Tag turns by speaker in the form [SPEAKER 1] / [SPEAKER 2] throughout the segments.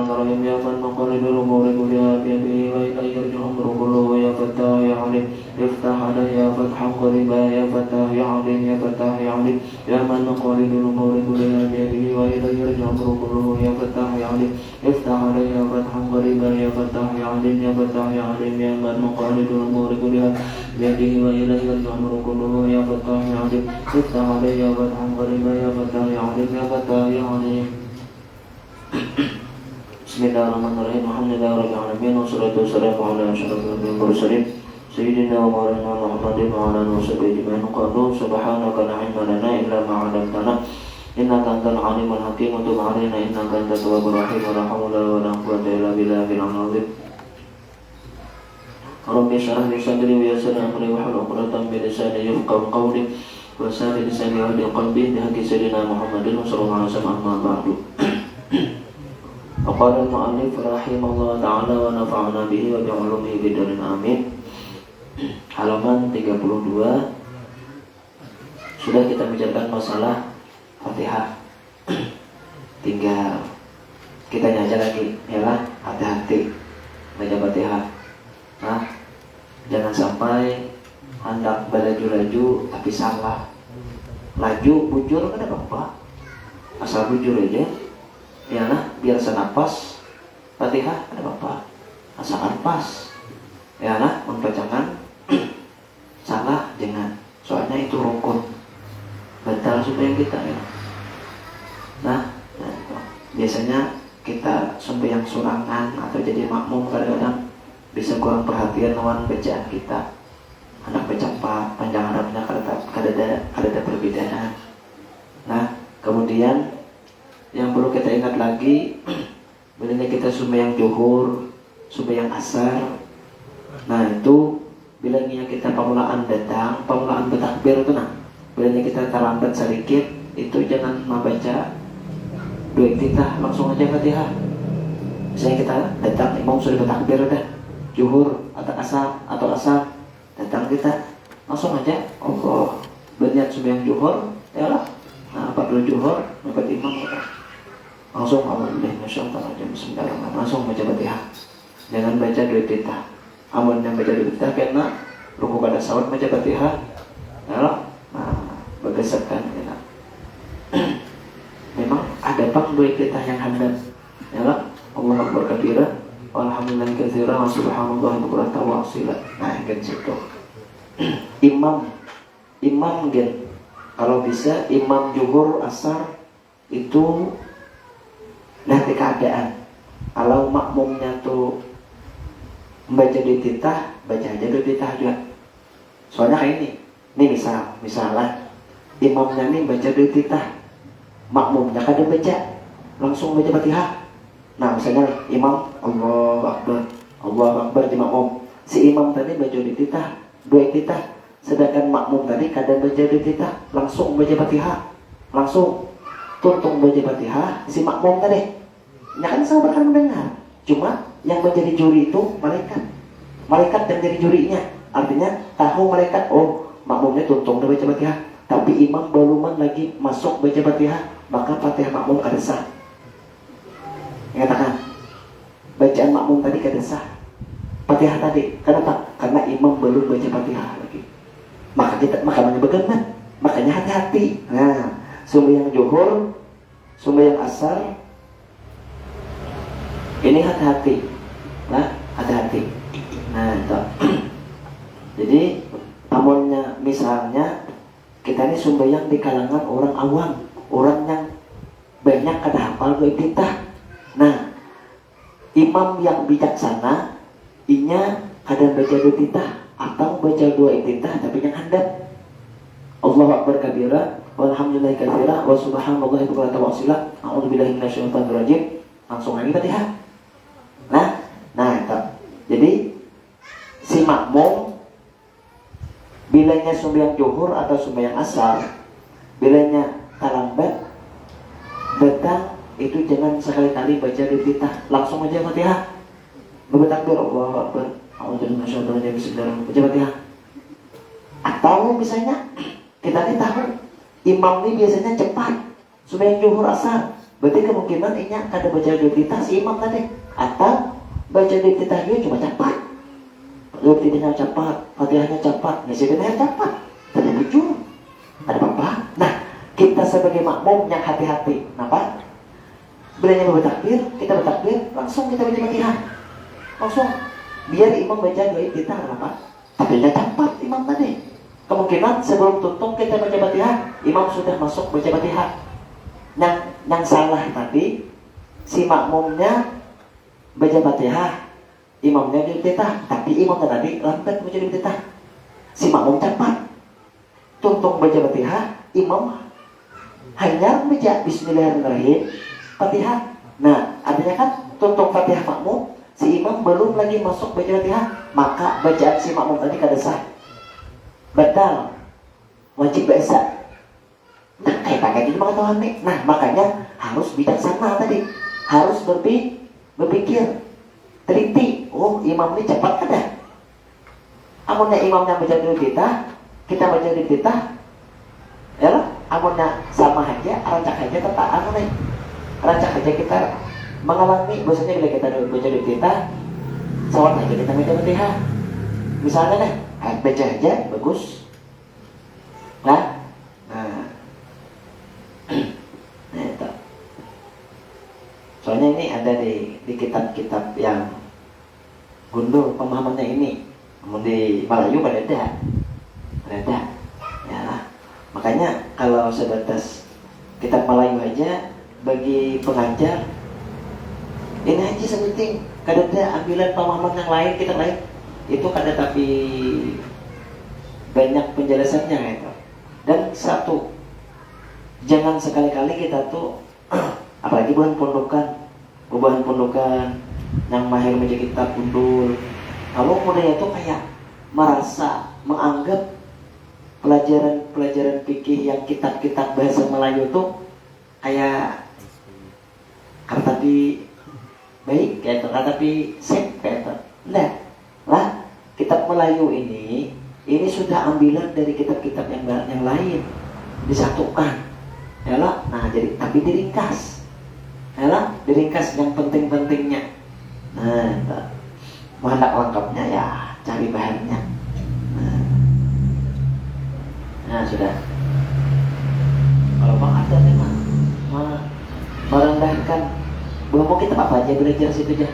[SPEAKER 1] Bismillahirrahmanirrahim. Ya man maqalidul umuri kuliha biyadihi wa ilayhi yarji'u amru kulluhu ya Fattah ya Alim. Iftah alayya fathan qariba ya Fattah ya Alim ya Fattah ya Alim. Ya man maqalidul umuri kuliha biyadihi wa ilayhi yarji'u amru kulluhu ya Fattah ya Alim. Iftah alayya fathan qariba ya Fattah ya Alim ya Fattah ya Alim. Ya man maqalidul umuri kuliha biyadihi wa ilayhi yarji'u amru kulluhu ya Fattah ya Alim. Iftah alayya fathan qariba ya Fattah ya Alim ya Fattah ya Alim. Bismillahirrahmanirrahim. Alhamdulillahirabbil alamin wassalatu wassalamu ala asyrofil mursalin sayyidina wa maulana Muhammadin wa ala alihi wasallam. Qalu subhanaka la ilma lana illa ma 'allamtana innaka antal alimul hakim wa tub 'alaina innaka antat tawwabur rahim wa la haula wa la quwwata illa billahil 'azim. Rabbi shrah li sadri wa yassir li amri wa hlul 'uqdatam min lisani yafqahu qawli wa saddid lisani wa hdi qalbi bi haqqi sayyidina Muhammadin sallallahu alaihi wasallam. Amma ba'du. Qala al-mu'allif rahimahullah ta'ala wa nafa'ana bihi wa bi'ulumihi bidarin amin. Halaman 32. Sudah kita bicarakan masalah Fatihah. Tinggal kita nyaja lagi, yalah, hati-hati baca Fatihah. Nah, jangan sampai hendak laju-laju tapi salah. Laju bujur kan apa-apa, asal bujur aja. Ya nah, biar senapas Fatihah ada apa? Asalkan pas. Ya nah, membacakan salah jangan. Soalnya itu rukun. Batal supaya kita ya. Nah, biasanya kita sembahyang surangan atau jadi makmum kadang-kadang bisa kurang perhatian lawan bacaan kita. Anak baca cepat, panjang harapnya ada perbedaan. Nah, kemudian yang perlu kita ingat lagi, bilanya kita sembahyang zuhur, sembahyang asar. Nah itu bilanya kita pemulaan datang, pemulaan bertakbir itu nah. Bilanya kita terlambat sedikit, itu jangan membaca dua iftitah, langsung aja Fatihah. Misalnya kita datang, imam sudah bertakbir udah, zuhur atau asar, datang kita langsung aja Allah berniat sembahyang zuhur, ya lah. Nah, 40 zuhur, dapat imam langsung Bismillahirrahmanirrahim, langsung baca Fatihah. Jangan baca dua iftitah. Amun yang baca dua iftitah karena ruku kada sawat baca Fatihah. Nah, berdasarkan ya. Memang ada pang dua iftitah yang handal. Ya lah, Allahu akbar kabira, walhamdulillahi katsira, wa subhanallahi bukratan wa asila. Nah, kan situ. Imam gen. Kalau bisa imam zuhur asar itu nanti keadaan. Kalau makmumnya tuh membaca dua iftitah, baca aja dua iftitah juga. Soalnya kayak ini misalnya imamnya nih baca dua iftitah, makmumnya kada baca, langsung baca Fatihah. Nah misalnya imam Allahu Akbar di makmum, si imam tadi baca dua iftitah, sedangkan makmum tadi kada baca dua iftitah, langsung baca Fatihah, langsung tuntung baca Fatihah si makmum tadi. Ya kan sama bakal mendengar. Cuma yang menjadi juri itu malaikat yang jadi jurinya. Artinya tahu malaikat, oh makmumnya tuntung baca Fatihah, tapi imam baluman lagi masuk baca Fatihah, maka Fatihah makmum kada sah. Katakan bacaan makmum tadi kada sah. Fatihah tadi, kenapa? Karena imam belum baca Fatihah lagi. Makanya bagaimana? Makanya hati-hati. Nah, sembahyang zuhur, sembahyang asar, ini hati-hati. Nah, hati-hati. Nah, itu. Jadi, amunnya misalnya kita ini sembahyang di kalangan orang awam, orang yang banyak kada hafal dua iftitah. Nah, imam yang bijaksana, inya kada baca dua iftitah atau baca dua iftitah tapi yang handap. Allahu akbar kabira, walhamdulillahi katsira, wa subhanallahi bukratan wa asila, a'udzubillahi minasyaitonir rajim. Langsung lagi Fatihah. Nah itu. Jadi si makmum bilanya sembahyang zuhur atau sembahyang asar, bilanya terlambat datang, itu jangan sekali-kali baca dua iftitah, langsung aja Fatihah. Bertakbir Allahu akbar, a'udzubillahi minasyaitonir rajim, bismillahirrahmanirrahim, baca Fatihah. Atau misalnya kita ini tahu imam ini biasanya cepat sembahyang zuhur asar, Berarti kemungkinan ini kada baca dua titah si imam tadi, atau baca dua titah dia cuma cepat, dua titahnya cepat, fatihahnya cepat, nasihatnya cepat, tidak jujur, ada apa-apa. Nah, kita sebagai makmum yang hati-hati, kenapa? Bilanya mau bertakbir, kita bertakbir, langsung kita baca fatihah, langsung. Biar imam baca dua titah, kenapa? Tapi dia cepat imam tadi. Kemungkinan sebelum tutup kita baca fatihah, imam sudah masuk baca fatihah. Yang salah tadi si makmumnya baca fatihah, imamnya dua titah, tapi imam tadi lambat baca dua titah. Si makmum cepat, tuntung baca fatihah, imam hanya baca bismillahirrahmanirrahim fatihah. Nah, artinya kan tuntung fatihah makmum, si imam belum lagi masuk baca fatihah, maka bacaan si makmum tadi kada sah, batal, wajib baca. Nah, kayak pakai gitu maka nih. Nah, makanya harus bijaksana tadi, harus berpikir, teliti. Oh, imam ini cepat kada? Amunnya imamnya baca dulu kita baca dulu ya lah. Amunnya sama aja, rancak aja tetap nih, rancak aja kita mengalami. Maksudnya bila kita baca dulu sawat aja kita baca fatihah. Misalnya nih, baca aja bagus, nah. Nah itu. Soalnya ini ada di kitab-kitab yang gundul pemahamannya ini. Namun di Melayu pada ada. Ya lah. Makanya kalau sebatas kitab Melayu aja bagi pengajar ini aja sepenting. Kada ada ambilan pemahaman yang lain, kitab lain. Itu kada tapi banyak penjelasannya itu. Dan satu, jangan sekali-kali kita tuh apalagi bahan pondokan yang mahir menjadi kitab gundul. Kalau mudahnya tuh kayak merasa menganggap pelajaran fikih yang kitab-kitab bahasa Melayu tuh kayak tapi baik kayak itu, tapi sek kayak itu. Nah, lah kitab Melayu ini sudah ambilan dari kitab-kitab yang lain, disatukan. Yalah, nah jadi tapi diringkas. Yalah, diringkas yang penting-pentingnya. Nah, mau hendak lengkapnya ya cari bahannya. Nah sudah. Kalau bang ada memang merendahkan bahwa kita apa aja belajar situ aja.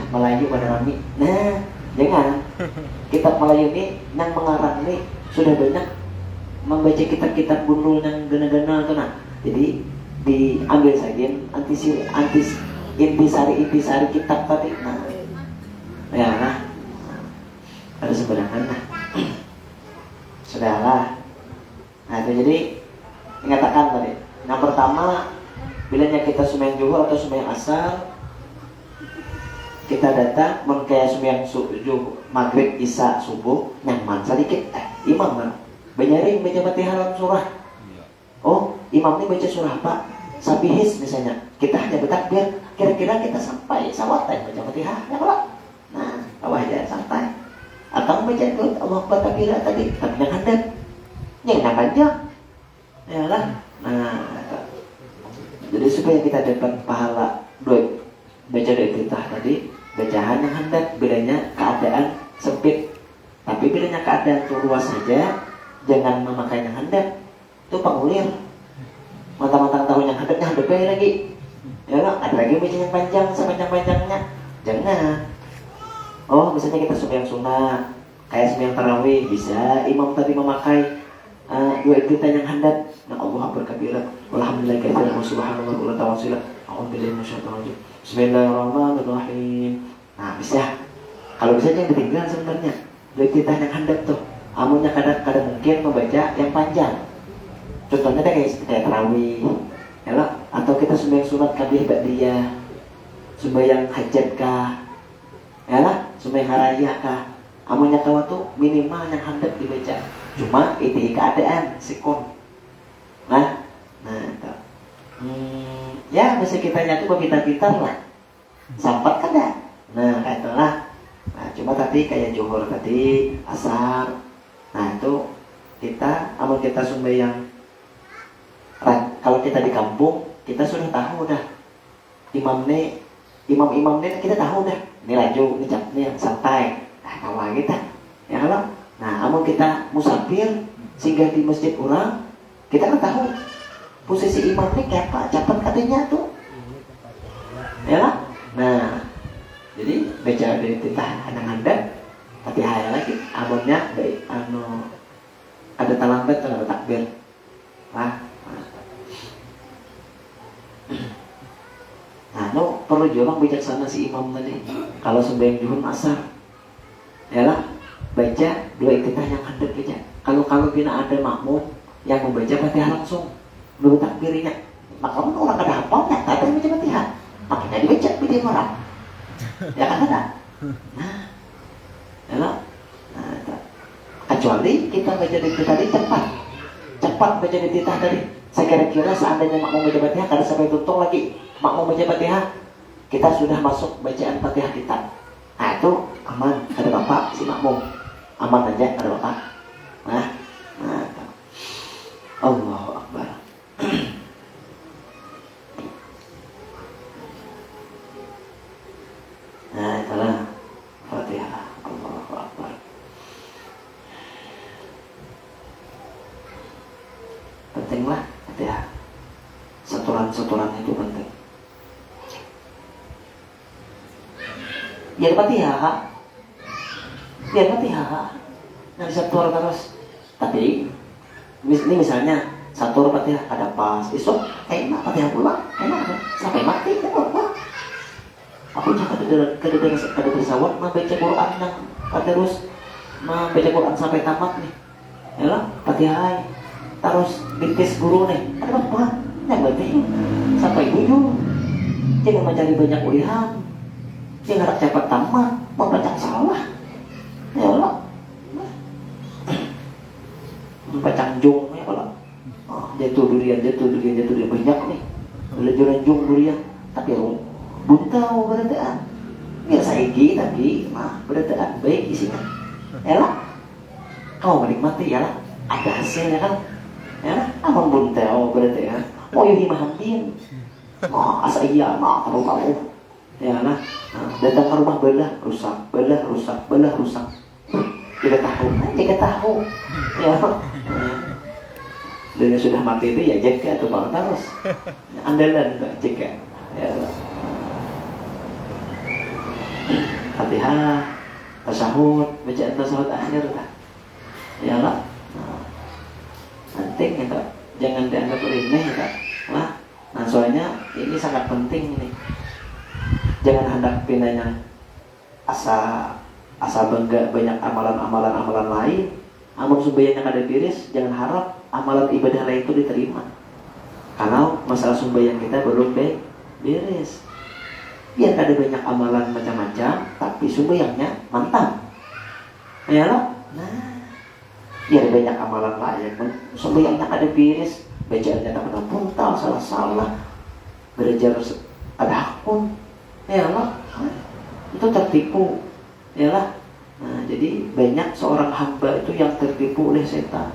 [SPEAKER 1] Melayu pada rami. Nah, jangan. Kitab Melayu ini yang mengarang nih sudah banyak membaca kitab-kitab gundul yang gana-gana tuh nah. Jadi diambil saja intisari kitab tadi. Nah, ya nah, ada sebenarnya nah. Sudahlah. Nah itu jadi mengatakan tadi. Yang pertama, bilanya kita sembahyang zuhur atau sembahyang asar, kita datang mengkaya sembahyang maghrib, isya, subuh, nyaman sedikit. Imam mana? Banyarin baca fatihah dalam surah. Oh, imam ini baca surah apa? Sabihis misalnya. Kita hanya bertakbir, kira-kira kita sampai sawatan baca fatihah, ya Pak? Nah, bawah aja santai. Atau baca dulu Allah Akbar takbirah tadi, tapi yang handap. Yang panjang. Ya lah. Nah, jadi supaya kita dapat pahala baca doa titah tadi, bacaan yang handap, bedanya keadaan sempit. Tapi bedanya keadaan tuh luas saja. Jangan memakai yang handap. Itu pengulir. Mantang-mantang tahu yang handapnya handapnya lagi. Ya lah, ada lagi baca yang panjang sepanjang-panjangnya. Jangan. Oh, misalnya kita sembahyang sunat, kayak sembahyang tarawih, bisa imam tadi memakai dua titah yang handap. Nah, Allah Akbar kabira, walhamdulillah katsiran wa subhanallah wa la tawasila. A'udzubillahi minasyaitonir rajim. Bismillahirrahmanirrahim. Nah, bisa. Kalau bisa yang ketinggalan sebenarnya. Dua titah yang handap tuh. Amunnya kadang mungkin membaca yang panjang. Contohnya kayak tarawih, ya lah. Atau kita sembahyang sunat kabeh ba'diyah, sembahyang hajat kah, ya lah, sembahyang harayah kah. Amunnya kawa tuh minimal yang handap dibaca. Cuma itu keadaan sikon. Nah itu. Ya mesti kita nyatu berpitar-pitar lah. Sampat kan dah. Nah kayak itulah. Nah cuma tadi kayak zuhur tadi, asar. Nah itu kita, amun kita sembahyang. Kalau kita di kampung, kita sudah tahu dah imam-imamnya kita tahu dah ini laju, ini santai, kawan kita ya kalau nah amun kita musafir singgah di masjid orang kita kan tahu posisi imam ini kayak apa capat katanya tuh ya lah. Nah jadi baca dari titah anak-anak tapi hal lagi amunnya baik ada talambat atau ada takbir lah. Nah, perlu juga bijaksana si imam tadi. Kalau sembahyang zuhur asar, ya lah, baca dua iktitah yang hadap aja. Kalau bina ada makmum yang membaca Fatihah langsung, dua takbirnya, maka orang ada hafalnya, tak ada yang baca Fatihah, makanya dibaca video orang, ya kan ada. Nah, ya lah, kecuali kita baca iktitah tadi cepat baca iktitah tadi. Saya kira-kira seandainya makmum baca Fatihah, kada sampai tutup lagi. Makmum baca Fatihah, kita sudah masuk bacaan Fatihah kita. Nah itu aman, ada bapak si makmum, aman aja ada bapak. Nah, Allahu Akbar. Nah itulah Fatihah, Allahu Akbar. Pentinglah Fatihah. Setoran itu penting. Biar Fatihah, nggak bisa tur terus. Tapi ini misalnya satu Fatihah ada pas, besok enak Fatihah pulang, enak sampai mati kan wah. Aku jangan ada bersawat mah baca Quran yang terus mah baca Quran sampai tamat nih, ya lah Fatihah terus bintis guru nih, ada apa? Yang penting sampai ujung, jangan mencari banyak ulihan. Dia harap cepat tamat, membaca salah, ya Allah, membaca jung, ya Allah, jatuh durian banyak nih, belajar jung durian, tapi buntau berataan, biasa iki tapi berataan baik isinya, ya Allah, kau menikmati ya Allah, ada hasilnya kan, ya Allah, aman buntau berataan, mau yuhi mahamin, asa iya, kamu. Ya lah, datang ke rumah belah rusak. Tiga tahu, ya. Dan yang sudah mati itu ya jaga atau bangun terus. Andalan jaga. Ya. Fatihah, tasahud, bacaan tasahud akhir lah. Ya lah. Penting ya, jangan dianggap remeh ya, lah. Nah soalnya ini sangat penting nih. Jangan hendak pinanya asa bangga banyak amalan lain. Amun sumbayang yang ada beres, jangan harap amalan ibadah lain itu diterima. Karena masalah sumbayang kita belum beres. Biar ada banyak amalan macam-macam, tapi sumbayangnya mantap. Ya lah. Nah, biar banyak amalan lain, sumbayangnya ada beres, bacaannya tak pernah puntal, salah-salah, belajar ada hakun. Ya Allah, itu tertipu, ya lah. Nah, jadi banyak seorang hamba itu yang tertipu oleh setan.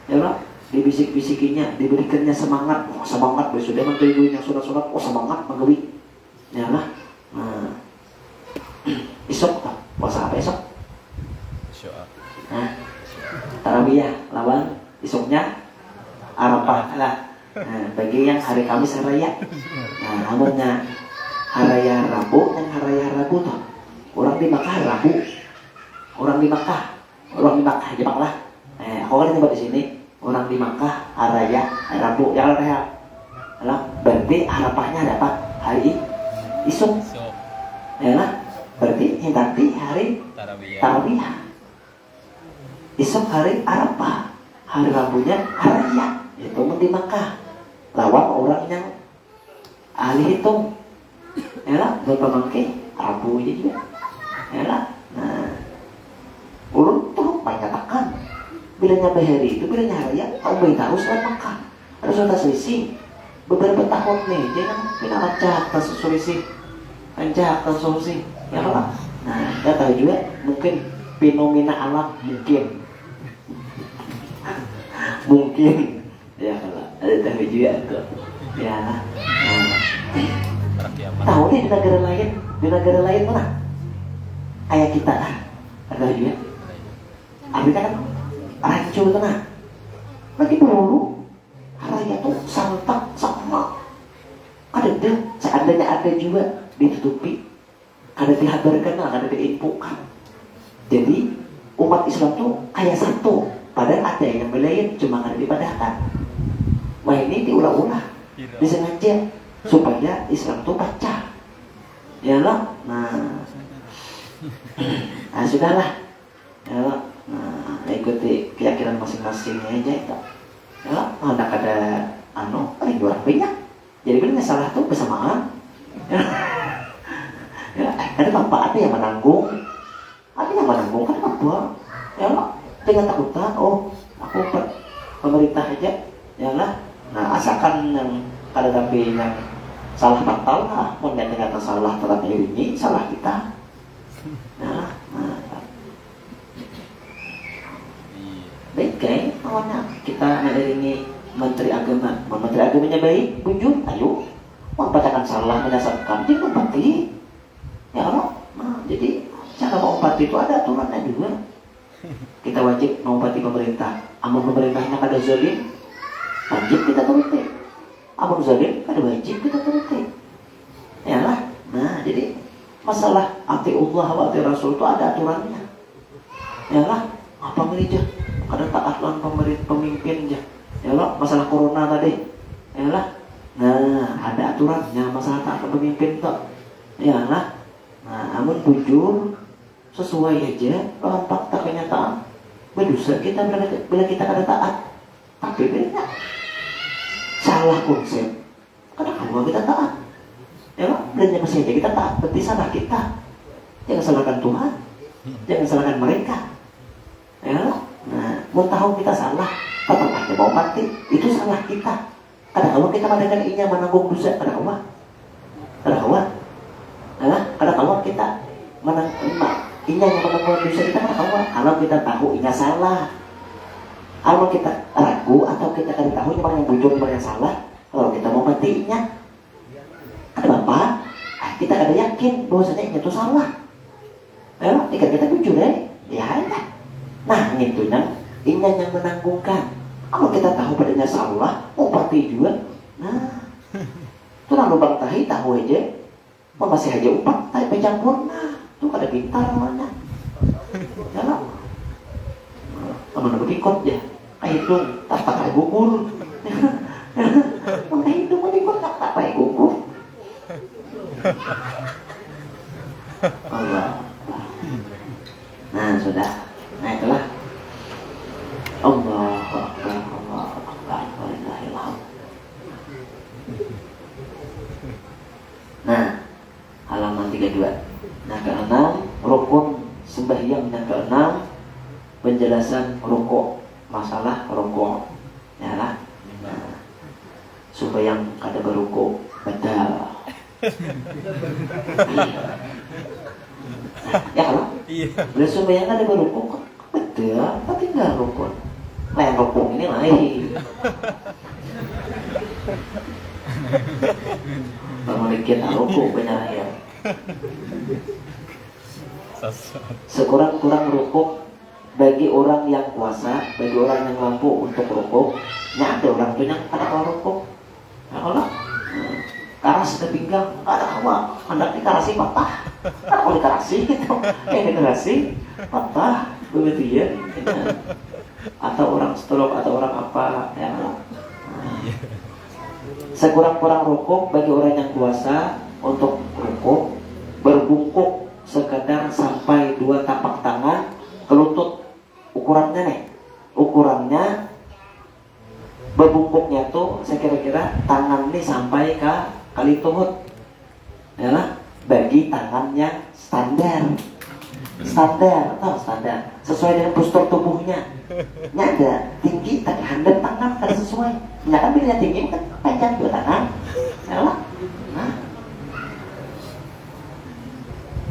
[SPEAKER 1] Ya Allah, dibisik-bisikinya, diberikannya semangat, semangat sudah mengguyunya surat-surat, semangat menggawi. Ya Allah. Nah, esok puasa apa esok? Nah, tarawih lawan esoknya Arafah lah. Nah, bagi yang hari Kamis raya. Nah, namunnya haraya Rabu dan haraya Rabu tuh orang di Makkah Rabu, orang di Makkah Jepang lah. Aku kan tempat di sini orang di Makkah haraya Rabu, jangan kayak lah. Berarti Arafahnya ada apa? Hari isuk, ya lah. Berarti nanti hari tarawih. Isuk hari Arafah, hari Rabunya haraya. Itu di Makkah. Lawan orang yang ahli hitung. Ya lah, berapa mangke Rabu aja juga. Ya lah. Nah, ulun tuh menyatakan bila nyampe hari itu, bila nyaraya, kau bayi tahu soal Makkah. Ada suatu selisih beberapa tahun nih, jangan pina rancak tak solusi. Ya lah. Nah, kita tahu juga mungkin fenomena alam mungkin. Ya lah, ada tahu juga tuh. Ya, nah. Tahu nih di negara lain mana? Kayak kita lah, ada juga. Amerika kan rancu itu nah. Lagi dulu, raya tuh santak sama. Ada deh, seandainya ada juga ditutupi, ada dihabarkan, ada diinfokan. Jadi umat Islam tuh kayak satu, padahal ada yang belain cuma ada dipadahkan. Wah ini diulah-ulah, disengaja supaya Islam tuh pecah. Ya loh, nah sudahlah, ya loh, nah ikuti keyakinan masing-masing aja itu. Ya loh, ada paling orang banyak. Jadi benar salah tuh bersamaan. Ya, ada bapak ada yang menanggung, ada yang menanggung kan apa? Ya loh, jangan takutan. Oh, aku pemerintah aja, ya lah. Nah, asalkan yang ada tapi yang salah batal lah, mau ternyata salah ternyata ini salah kita. Nah, baik kan? Awalnya kita mengiringi Menteri Agama, Menteri Agamanya baik, bujur, ayo, membacakan salah mendasarkan, dia mempati, ya Allah. Nah, jadi cara mempati itu ada aturannya juga. Kita wajib mempati pemerintah. Amun pemerintahnya kada zalim, wajib kita turuti. Amun zalim, kada wajib kita turuti. Ya lah. Nah, jadi masalah ati Allah wa ati Rasul itu ada aturannya. Ya lah, apa gereja? Kada taat lawan pemimpin aja. Ya Allah, masalah corona tadi. Ya Allah. Nah, ada aturannya masalah taat pemimpin toh. Ya Allah. Nah, amun bujur sesuai aja lawan fakta kenyataan. Berdosa kita bila kita kada taat. Tapi bila salah konsep, kenapa kita taat? Ya Allah, belanja masih aja kita taat, berarti salah kita. Jangan salahkan Tuhan. Jangan salahkan mereka. Ya Allah. Nah, mau tahu kita salah, tetap aja mau mati, itu salah kita. Kadang Allah kita madakan inya menanggung dosa, kadang Allah, kadang Allah kita inya yang menanggung dosa kita, kadang Allah. Kalau kita tahu inya salah, kalau kita ragu atau kita kadang tahu mana yang bujur mana yang salah, kalau kita mau mati inya, ada apa? Kita kadang yakin bahwasanya inya itu salah. Ya, jika kita bujur ya. Nah, itu inya yang menanggungkan. Kalau kita tahu padanya salah, mau pati juga. Nah, itu lalu bang tahi tahu aja, masih aja umpat, tahi pencampur. Nah, itu kada pintar namanya. Ya lah, teman aku ikut ya, kayak itu tak pakai gugur. Kayak itu mau ikut tak pakai gugur. Allah. Nah, sudah. Nah, itulah. Allahu Akbar, Allahu Akbar, walillahilhamd. Nah, halaman 32. Nah, keenam, rukun sembahyang. Yang keenam, penjelasan rukuk, masalah rukuk. Ya lah. Nah, supaya yang kada berukuk batal. Ya kalau? Iya. Bila sembahyang kada berukuk betul, tapi enggak rukun. Yang rukun ini lain. Bangun dikit rukuk benar ya. Sekurang-kurang rukuk bagi orang yang kuasa, bagi orang yang mampu untuk rukuk. Nya ada orang tuh yang kada kalau rukuk. Ya Allah. Karas ke pinggang, ada apa? Hendak dikarasi patah. Kalau dikarasi gitu, dikarasi patah, begitu ya. Atau orang stroke atau orang apa ya. Sekurang-kurang rukuk bagi orang yang kuasa untuk rukuk, berbungkuk sekadar sampai 2 tapak tangan ke lutut. Ukurannya berbungkuknya tuh saya kira-kira tangan ini sampai ke kali tuhut. Ya lah, bagi tangan yang standar sesuai dengan postur tubuhnya. Ada tinggi tapi handap tangan kada sesuai. Nah kan bila tinggi kan panjang 2 tangan. Ya lah. Nah,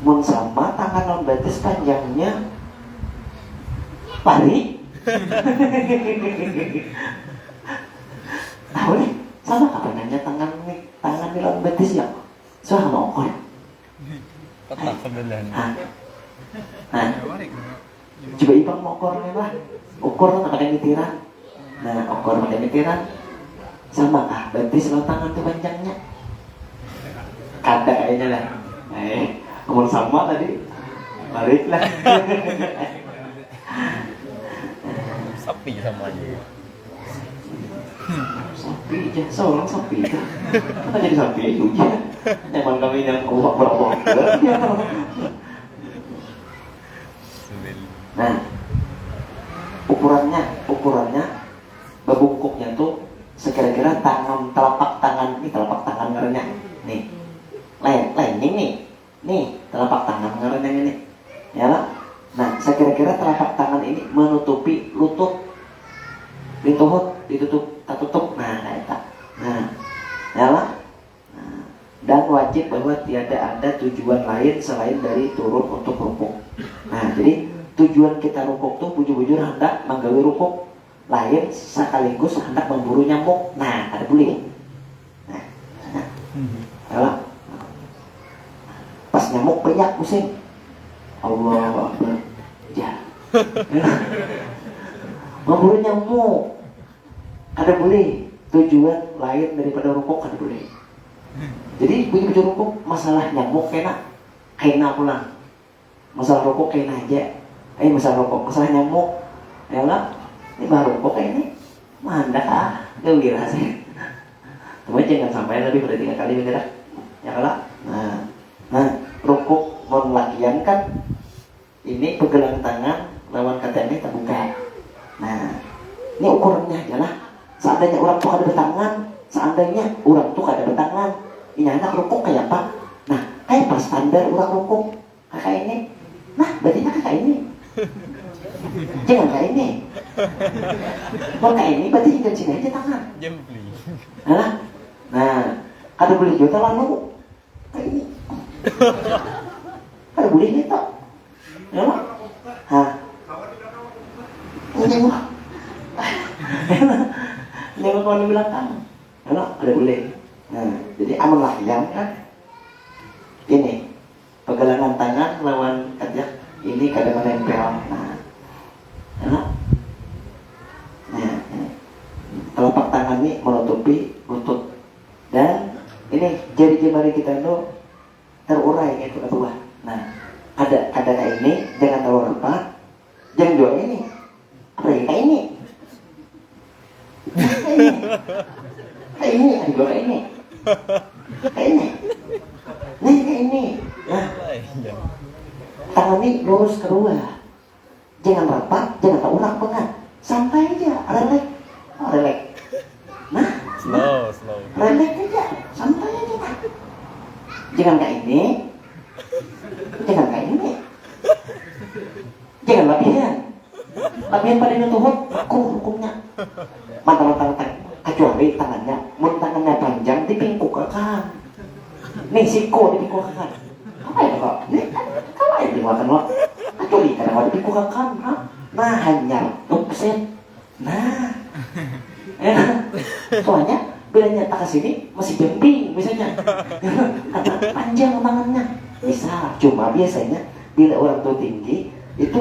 [SPEAKER 1] mun sama tangan non batis panjangnya pari. Tahu nih, sama apa panjangnya tangan berarti siapa? Soalnya mau okor.
[SPEAKER 2] Kotak sebelah.
[SPEAKER 1] Nah, coba ipang mau ukurnya lah. Ukur kan pakai mitiran. Nah, ukur pakai mitiran sama kah? Berarti sebelah tangan tuh panjangnya. Kada kayaknya lah. Ngomong sama tadi. Balik lah.
[SPEAKER 2] Sapi samanya.
[SPEAKER 1] Sapi aja, seorang sapi itu. Kan jadi sapi itu aja. Emang kami yang kuat berapa? Nah, ukurannya bebungkuknya tuh sekira-kira telapak tangan ngarannya nih, lain nih telapak tangan ngarannya ini, ya lah. Nah, sekira-kira telapak tangan ini menutupi lutut, ditutup, nah, itu, nah, ya lah. Nah, dan wajib bahwa tiada ada tujuan lain selain dari turun untuk rukuk. Nah, jadi tujuan kita rukuk tuh bujur-bujur hendak menggawe rukuk lain sekaligus hendak memburu nyamuk. Nah, ada boleh. Nah, pas nyamuk periak pusing. Allah Akbar. Ya. Memburu nyamuk. Ada boleh. Tujuan lain daripada rukuk ada boleh. Jadi bujur-bujur rukuk masalah nyamuk kena pulang. Masalah rukuk kena aja. Masalah rokok, masalah nyamuk, ya lah, ini baru rokok ini, mana gak wira sih. Cuma jangan sampai lebih dari 3 kali bener, ya lah. Nah, rokok mau latihan kan, ini pegelang tangan lawan katanya terbuka. Nah, ini ukurannya aja lah. Seandainya orang tuh ada bertangan, ini anak rokok kayak apa? Nah, kayak pas standar orang rokok kayak ini. Nah, berarti kayak ini. Jangan kayak ini. Kalau kayak ini berarti tinggal sini aja tangan.
[SPEAKER 2] Jempli.
[SPEAKER 1] Nah, kada boleh juta lalu kayak ini. Kada boleh gitu. Ya lah. Ini mah. Ini mah kalau dibilang kamu. Ya lah, kada boleh. Nah, jadi aman lah yang kan. Ini pegangan tangan lawan kajak. Ini kadang menempel. Nah, telapak tangan ini menutupi lutut. Dan ini jari-jari kita itu terurai gitu ke bawah. Nah, ada kayak ini, jangan terlalu rapat. Jangan juga ini. Apa ya kayak ini? Kayak ini, ada juga kayak ini. Kayak ini. Nih kayak ini. Nah, tangan ini lurus kedua, jangan rapat, jangan tak urak banget, santai aja, relax. Nah, slow, relax aja, santai aja. Jangan kayak ini, jangan latihan pada nutuhut, hukumnya, mantap, kecuali tangannya, mun tangannya panjang, dipingkukakan, nih siko dipingkukakan. Apa ya kok? Ini kalau yang dimakan lo, kecuali kadang ada dipikukakan, nah hanya upset, nah, soalnya bila nyata ke sini masih jemping misalnya, karena panjang tangannya, bisa. Cuma biasanya bila orang tua tinggi itu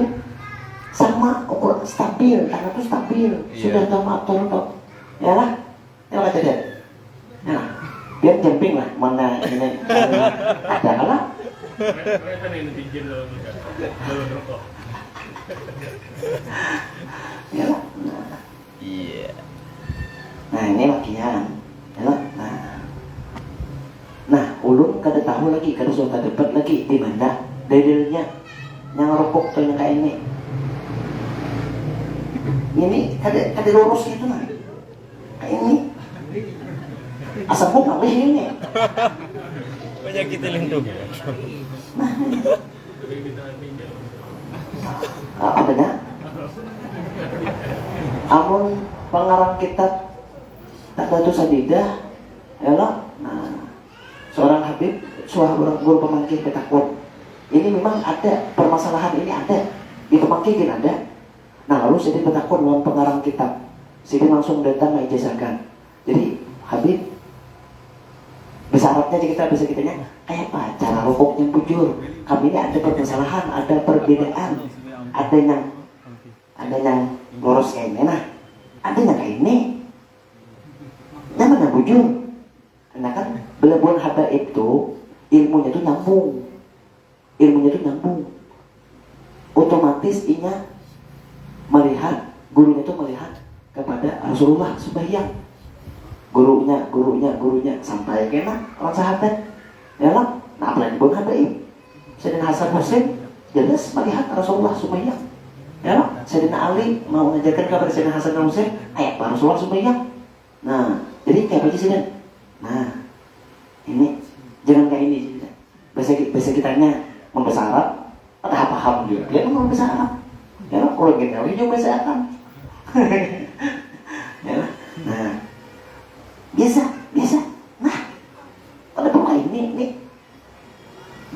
[SPEAKER 1] sama ukuran stabil, tangan itu stabil, sudah lama turun, ya lah, ya lah jadi, nah biar jemping lah, mana ini ada lah. Ya lah. Iya. Nah ini latihan. Ya lah. Nah ulun kada tahu lagi, kada suka dapat lagi di mana dalilnya yang rokok tuh yang kayak ini. Ini kada lurus gitu nah. Kayak ini. Asal pun nggak ini.
[SPEAKER 2] Penyakit lindung ya.
[SPEAKER 1] Adanya amun pengarang kitab Taqdatus Sadidah yalah, seorang habib, seorang guru pemangkin petakwon ini memang ada permasalahan ini, ada di pemangkin ada. Nah lalu jadi petakwon lawan pengarang kitab, jadi langsung datang mengijazahkan. Jadi habib bisa Arab jawabnya kita bisa kitanya kayak apa cara rukuknya bujur. Kami ini ada permasalahan, ada perbedaan, ada yang lurus kayak ini, nah ada yang kayak ini, namanya bujur. Karena kan belabuhan habaib itu ilmunya tuh nyambung, otomatis inya melihat, gurunya tuh melihat kepada Rasulullah sembahyang, gurunya sampai kena orang sahabat, ya lah. Nah apalagi bukan habaib, Sayyidina Hasan Husain jelas melihat Rasulullah sembahyang, ya lah. Sayyidina Ali mau mengajarkan kepada Sayyidina Hasan dan Husain, ayat Rasulullah sembahyang. Nah jadi kayak apa sih dan, nah ini jangan kayak ini. Bahasa kitanya membahasa Arab, ada paham juga. Dia kan membahasa Arab. Ya, kalau kita juga bahasa Arab. Ya, nah, biasa. Nah, pada buka ini,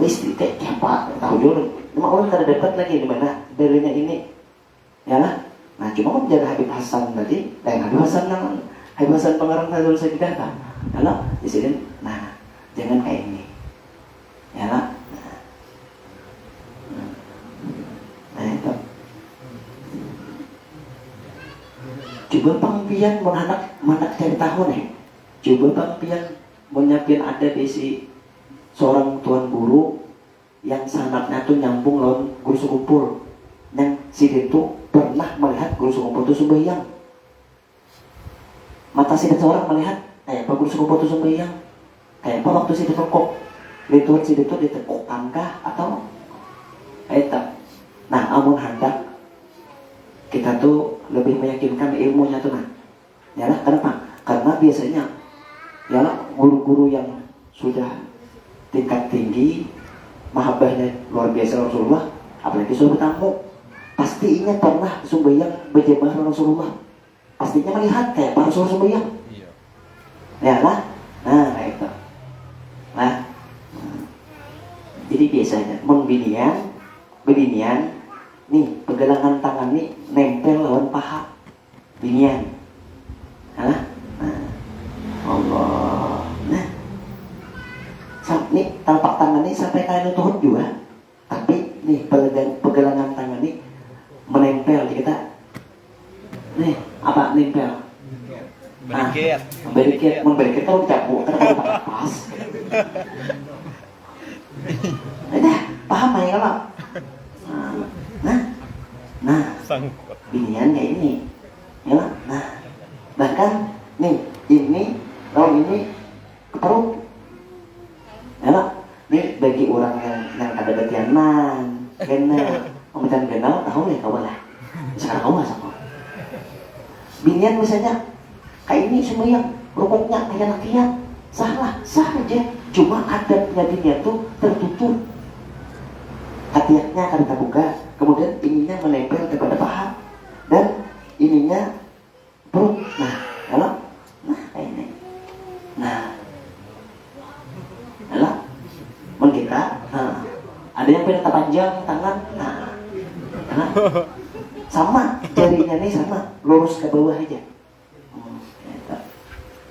[SPEAKER 1] istri kayak apa? Tahu dulu. Cuma orang kada dapat lagi di mana dalilnya ini. Ya lah. Nah, cuma menjaga Habib Hasan tadi, Habib Hasan pengarang Nazrul Sajidah kan. Ya lah, di sini. Nah, jangan kayak ini. Ya lah. Nah itu. Coba pangpian menak cari tahun ya. Coba pangpian menyiapin ada di si seorang tuan guru yang sanatnya tuh nyambung lawan guru sekumpul. Yang si itu pernah melihat guru sekumpul itu sembahyang. Mata si seorang melihat, kayak apa guru sekumpul itu sembahyang? Kayak apa waktu si ditekuk? Lituan si itu ditekuk kah atau eta? Nah, amun hendak kita tuh lebih meyakinkan ilmunya tuh nah. Ya lah, kenapa? Karena biasanya ya lah guru-guru yang sudah tingkat tinggi, mahabbahnya luar biasa Rasulullah, apalagi suruh tamu, pastinya pernah sembahyang berjamaah Rasulullah. Pastinya melihat kayak para Rasul sembahyang. Iya. Ya lah. Nah, kayak itu. Nah, jadi biasanya beginian, nih pegangan tangan nih nempel lawan paha, beginian, nah, Allah, nah, nih tampak tangan nih sampai kayak tuhun juga, tapi nih pegangan tangan nih menempel di kita, nih apa nempel? Beriket kalau dicabut kan pakai pas. Udah, paham ya kalau? Nah, binian kayak ini, ya. Nah, bahkan nih ini, kalau ini ke perut, ya. Nih bagi orang yang ada betianan, pemerintahan kenal tahu ya kawan lah. Sekarang kamu nggak sama. Binian misalnya kayak ini sembahyang, rukuknya kayak laki-laki, sah aja. Cuma adabnya dia tuh tertutup, hatinya akan terbuka, kemudian ininya menempel kepada paha dan ininya perut. Nah, kalau kayak ini, kalau kita, ada yang beda panjang tangan, karena sama jarinya nih sama, lurus ke bawah aja.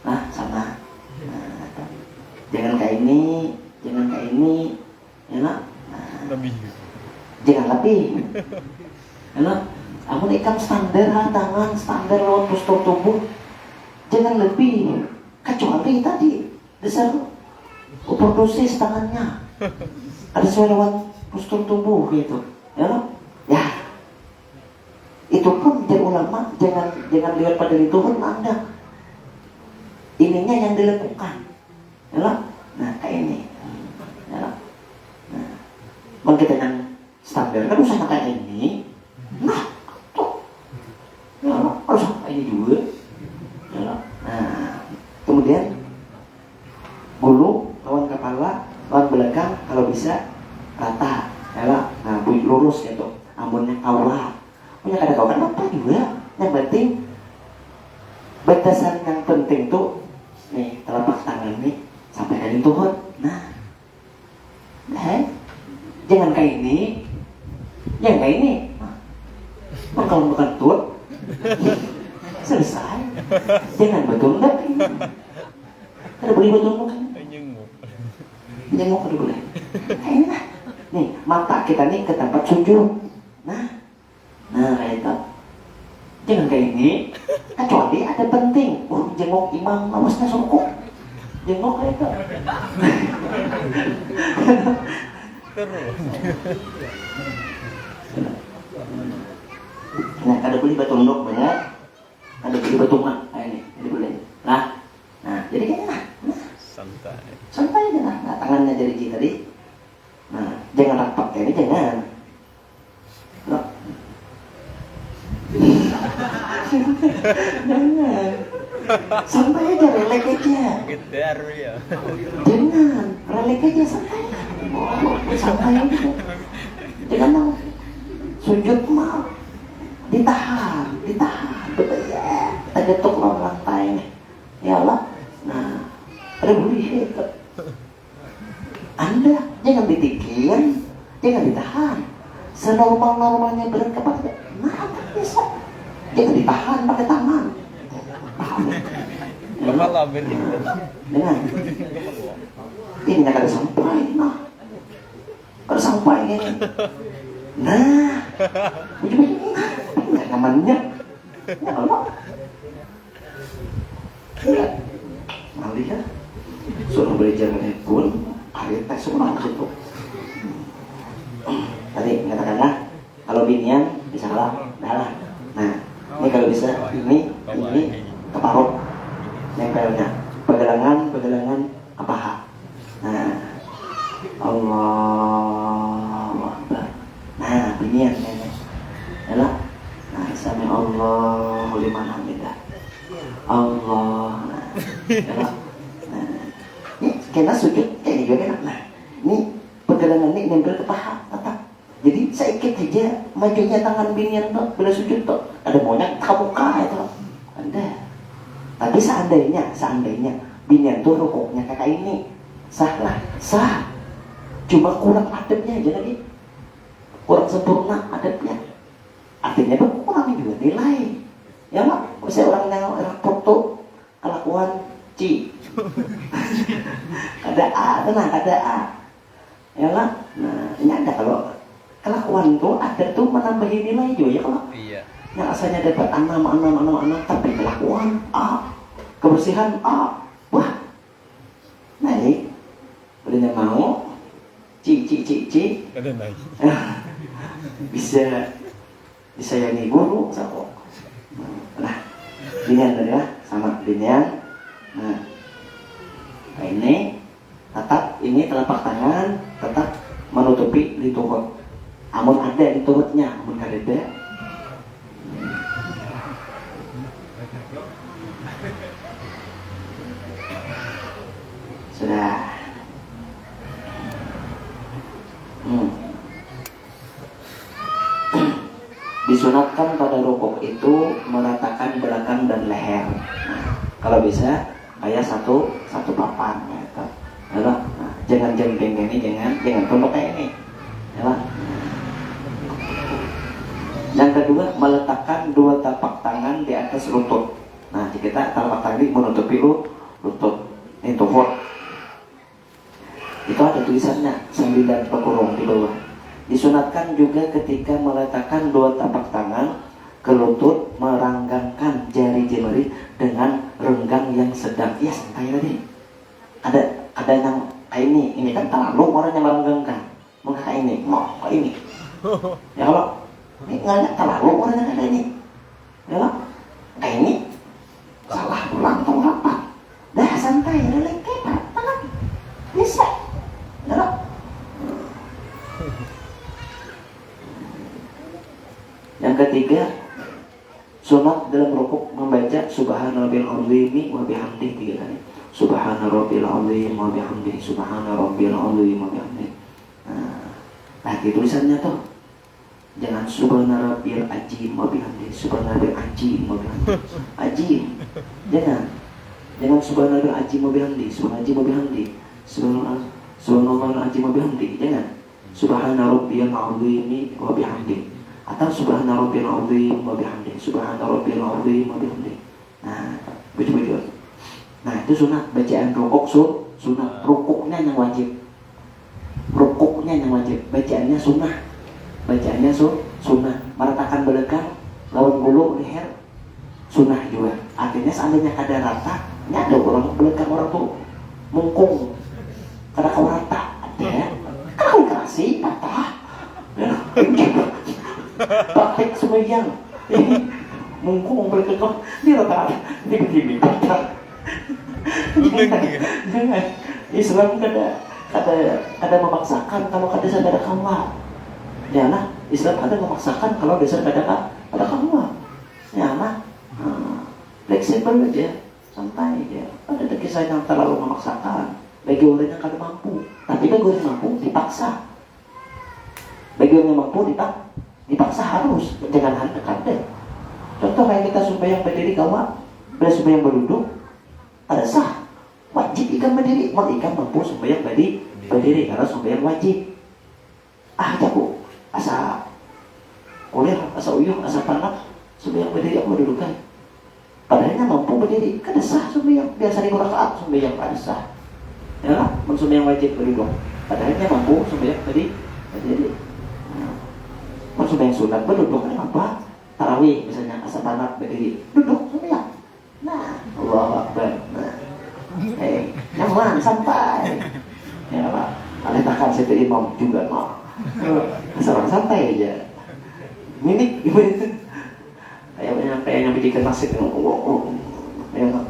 [SPEAKER 1] Nah, sama. Jangan kayak ini, ya nak.
[SPEAKER 2] Lebih.
[SPEAKER 1] Jangan lebih. Ya nak. Amun ikam standar tangan, standar lawan postur tubuh, jangan lebih. Kecuali tadi dasar overdosis tangannya. Ada sesuai lawan postur tubuh gitu. Ya nak. Ya. Itu pun jadi ulama jangan lihat pada itu pun Anda. Ininya yang dilakukan. Ya, nah kayak ini. Ya, nah, kita yang standar kan usah kayak ini. Nah, tuh. Ya, harus kayak ini juga. Ya, nah, kemudian bulu lawan kepala, lawan belakang kalau bisa rata. Ya, nah, lurus gitu. Amunnya aura. Punya kada kau kan apa juga. Yang penting batasan yang penting tuh nih telapak tangan nih sampai kali Tuhan. Nah, jangan kayak ini, kalau bukan tuh selesai. Jangan betul nggak? Ada beli betul bukan? jenguk udah boleh. Kayaknya nah. Nih mata kita nih ke tempat sujud. Nah kayak itu. Jangan kayak ini. Kecuali ada penting. Jenguk imam nawasnya suku. Jenguk kayak itu.
[SPEAKER 2] Terus.
[SPEAKER 1] Nah kada boleh batunduk banyak. Kada boleh batungan. Ini boleh. Nah jadi kayak nah. Santai aja nah tangannya jari tadi. Nah, jangan rapat kayak ini, jangan. Loh. Jangan. Santai aja, relax aja.
[SPEAKER 2] Gitar ya.
[SPEAKER 1] Jangan, relax aja, santai. Santai aja. Jangan mau sujud mah ditahan. Betul ya. Ada tok lantai nih. Ya Allah. Nah, ada boleh itu. Anda jangan ditikir, jangan ditahan. Senormal-normalnya berat kepada bisa. Jangan ditahan pakai tangan. Paham ya?
[SPEAKER 2] Bakal label itu.
[SPEAKER 1] Dengan ini nggak ada sampai, kalau sampai ini, ujung-ujungnya nggak nyamannya, ya Allah. Iya, malihat suruh belajar pun. Hari tes semua situ. Tadi katakanlah kalau binian bisa kalah, dah. Nah, ini kalau bisa ini keparut nempelnya, pegangan ke paha. Nah, Allah Akbar. Nah, binian nenek. Yalah. Nah, sami Allahu liman hamidah. Allah. Nah, yalah. Ini kena sujud kayak juga enak. Nah, ini pegangan ini nempel ke paha, tetap. Jadi sedikit aja majunya tangan binian tuh bila sujud tuh. Ada maunya ke muka itu. Ada. Tapi seandainya binian tuh rukuknya kayak ini, sah. Cuma kurang adabnya aja lagi. Kurang sempurna adabnya. Artinya kurang juga nilai. Ya mak, saya orang yang rapor tuh kelakuan ada A, ya lah. Nah ini ada kalau kelakuan tuh ada tuh menambahin nilai juga ya kalau.
[SPEAKER 2] Iya.
[SPEAKER 1] Yang asalnya dapat 6 tapi kelakuan A, kebersihan A, wah naik. Udah mau C.
[SPEAKER 2] Ada naik.
[SPEAKER 1] bisa disayangi guru sama. Nah binian tadi lah sama binian. Nah ini tetap ini telapak tangan tetap menutupi di tuhut. Amun ada di tuhutnya, amun kada ada. Sudah. Disunatkan pada rukuk itu meratakan belakang dan leher. Nah, kalau bisa kayak satu papan gitu. Nah, jangan jemping ini, jangan tunduk kayak ini. Ya. Yang kedua, meletakkan dua tapak tangan di atas lutut. Nah, kita tapak tangan ini menutupi lutut. Ini tuhut. Itu ada tulisannya 9 pekurung di bawah. Disunatkan juga ketika meletakkan dua tapak tangan ke lutut, meranggangkan jari jemari dengan renggang yang sedang. Ya santai tadi. Ada yang ini kan terlalu orang yang merenggangkan. Mengapa ini? Mau ini? Ya kalau ini nggak terlalu orang yang ada ini. Ya kalau ini salah pulang atau apa? Dah santai, relax tangan bisa. Ya kalau yang ketiga, sunat dalam rukuk membaca Subhana rabbil azim wa bihamdihi 3 kali. Subhana rabbil azim wa bihamdihi, Subhana rabbil azim wa bihamdihi. Nah, di tulisannya tuh jangan Subhana rabbil azim wa bihamdihi, Subhana rabbil azim wa bihamdihi. Azim. Jangan Subhana rabbil azim wa bihamdihi, Subhana azim wa bihamdihi. Subhanallah azim wa bihamdihi. Jangan Subhana rabbil azim wa bihamdihi. Atau Subhana rabbil azim wa bihamdihi, Subhana rabbil azim wa bihamdihi. Nah, betul. Nah, itu sunat bacaan rukuk sunat. Rukuknya yang wajib. rukuknya yang wajib, bacaannya sunnah. Bacaannya sunnah. Meratakan belakang lawan bulu leher sunnah juga. Artinya seandainya ada rata, ini ada orang belakang orang tuh mungkung karena kau rata, ada kau kasih patah, praktek sembahyang, mungkung belakang ini rata, ini patah. Jangan. Islam kada memaksakan kalau kada sadar kawa. Ya lah, Islam kada memaksakan kalau dasar kada kawa. Ya lah, fleksibel aja, santai aja. Ada kisah yang terlalu memaksakan. Bagi orang yang kada mampu, tapi bagi orang yang mampu dipaksa. Bagi orang yang mampu dipaksa harus, jangan hanya kada. Contoh kayak kita sembahyang berdiri kawa, sembahyang berduduk, ada sah. Wajib ikan berdiri, mau ikan mampu sembahyang berdiri karena sembahyang wajib. Jago, asa kuliah, asa uyuh, asa panas, sembahyang berdiri aku mendudukan. Padahalnya mampu berdiri, kada sah sembahyang. Biasa di rakaat sembahyang kada sah. Ya lah, sembahyang wajib berduduk. Padahalnya mampu sembahyang berdiri. Mau sembahyang sunat berduduk kan apa? Tarawih misalnya asa panas berdiri, duduk sembahyang. Nah, Allahu Akbar. Nah. Nyaman, santai. Ya Pak, alih takkan situ imam juga mah. Asal santai aja. Minik gimana? Kayak yang bikin nasib. Ya Pak.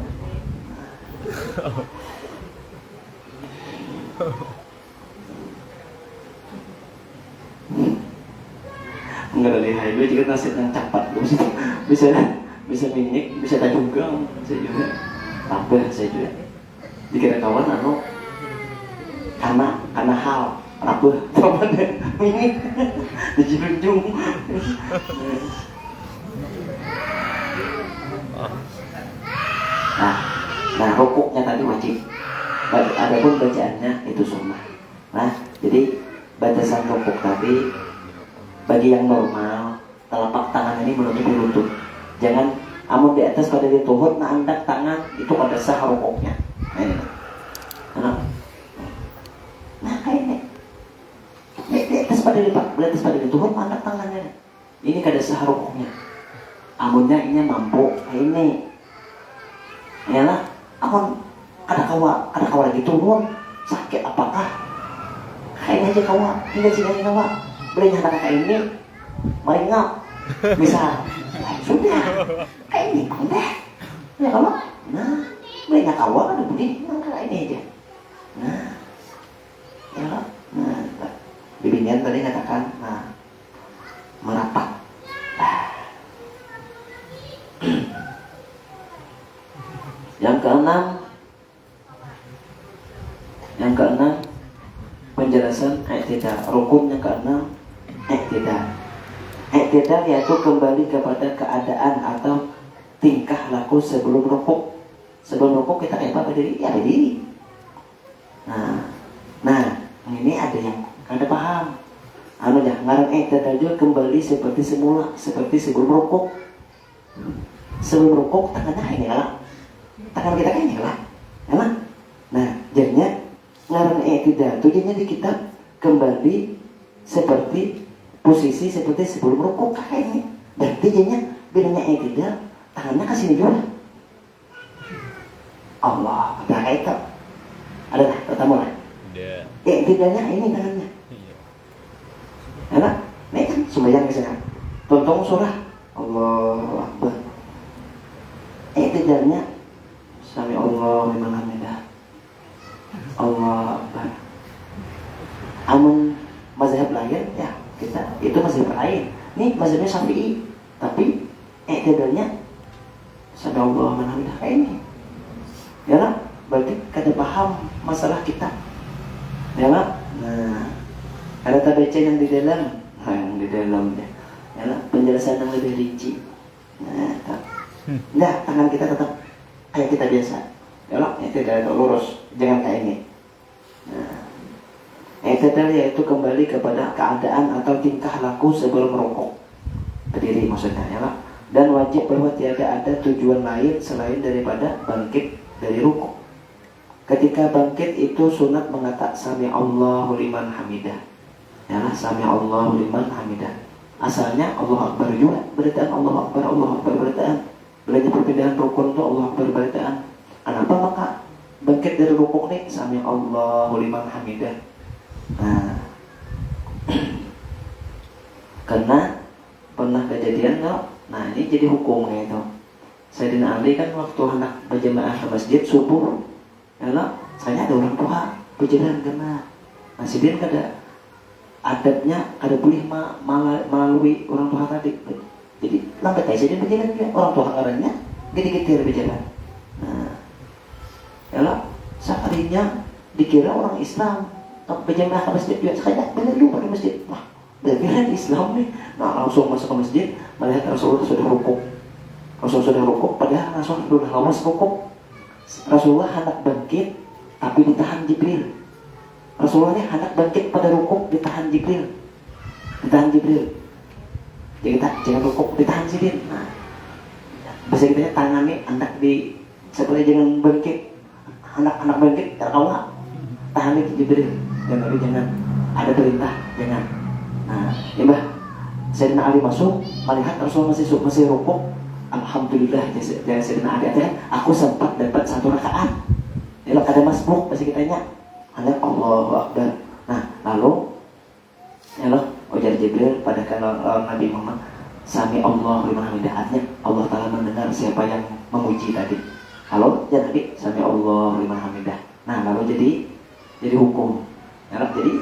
[SPEAKER 1] Enggak ada lihai, gue juga nasib yang cepat. Bisa minik, bisa tajunggang, saya juga. Tambah saya juga. Dikira kawan karena hal rapuh teman ini dijunjung. Nah rukuknya tadi wajib. Adapun bacaannya itu sunnah. Nah jadi batasan rukuk tadi bagi yang normal telapak tangan ini menutupi lutut. Jangan amun di atas pada dituhut, nah andak tangan itu pada sah rukuknya. Nah kayak ini. Di atas pada dituhut, nah andak tangannya. Ini kada sah rukuknya. Amunnya ini mampu, ini. Yalah, amun kada kawa lagi turun, sakit apakah? Kayak aja kawa, tinggal sini kawa. Beli nyata kayak ini, meringap. Bisa, sudah. Kayak ini deh. Ya kalau, nah, beli nyata kawa kan begini, kayak ini aja. Nah, ya kalau, nah, bibinya tadi katakan, nah, merapat. Yang keenam penjelasan i'tidal. Rukun yang keenam i'tidal. I'tidal yaitu kembali kepada keadaan atau tingkah laku sebelum rukuk. Sebelum rukuk kita kayak apa berdiri? Ya berdiri. Nah ini ada yang kada paham. Ngarang i'tidal juga kembali seperti semula, seperti sebelum rukuk. Sebelum rukuk tangannya ini lah. Tangan kita kayak ini lah. Emang? Nah, jadinya ngarang i'tidal itu jadinya di kitab kembali seperti posisi seperti sebelum rukuk kayak ini. Berarti jadinya bedanya i'tidal tangannya ke sini juga. Allah, ada kayak itu. Ada lah, pertama lah. I'tidalnya ini tangannya. Enak? Nih kan sembahyang misalnya. Tonton surah Allahu Akbar. I'tidalnya Sami Allah liman hamidah. Allah Akbar. Amun mazhab lain ya kita itu mazhab lain. Ini mazhabnya Syafi'i, tapi i'tidalnya Sami Allah liman hamidah kayak ini. Ya lah, berarti kada paham masalah kita. Ya lah. Nah, ada tabaca yang di dalam, yang di dalam ya. Ya lah, penjelasan yang lebih rinci. Nah, tangan kita tetap kayak kita biasa. Yalah, i'tidal lurus, jangan kayak ini. Nah, i'tidal yaitu kembali kepada keadaan atau tingkah laku sebelum rukuk. Berdiri maksudnya, yalah. Dan wajib bahwa tiada ada tujuan lain selain daripada bangkit dari rukuk. Ketika bangkit itu sunat mengatakan Sami Allahu liman hamidah. sami Allahu liman hamidah. Asalnya Allah Akbar juga, beritaan Allah Akbar beritaan. Belajar perbedaan rukun itu Allah Akbar beritaan. Kenapa maka bangkit dari rukun nih sami Allahu liman hamidah. Nah, karena pernah kejadian nggak? Nah ini jadi hukumnya itu. Sayyidina Ali kan waktu hendak berjamaah ke masjid subuh, ya saya ada orang tua berjalan kena. Nah sidin kada adabnya kada boleh melalui orang tua tadi. Jadi lambat aja sidin berjalan dia orang tua ngarannya gede-gede berjalan. Nah, ya sekalinya dikira orang Islam berjamaah ke masjid juga sekalinya benar lupa di masjid. Wah, benar Islam nih. Nah langsung masuk ke masjid melihat Rasulullah sudah rukuk. Rasulullah sudah rukuk, padahal Rasulullah sudah lawas rukuk. Rasulullah hendak bangkit, tapi ditahan Jibril. Rasulullah ini hendak bangkit pada rukuk, ditahan Jibril. Jadi kita jangan rukuk, ditahan Jibril. Nah, bahasa kitanya tangannya hendak di seperti jangan bangkit, hendak bangkit terkawal, tahan itu Jibril. Jangan ada perintah, jangan. Nah, ya bah, Sayyidina Ali masuk, melihat Rasulullah masih rukuk. Alhamdulillah, jangan Sayyidina Ali kan, aku sempat dapat 1 rakaat. Kalau ada masbuk, pasti kitanya, Allahu Akbar. Nah, lalu, ujar Jibril pada kalau Nabi Muhammad, sami Allahu liman hamidah, artinya Allah Ta'ala mendengar siapa yang memuji tadi. Lalu, ya Nabi, sami Allahu liman hamidah. Nah, lalu jadi hukum. Ya, jadi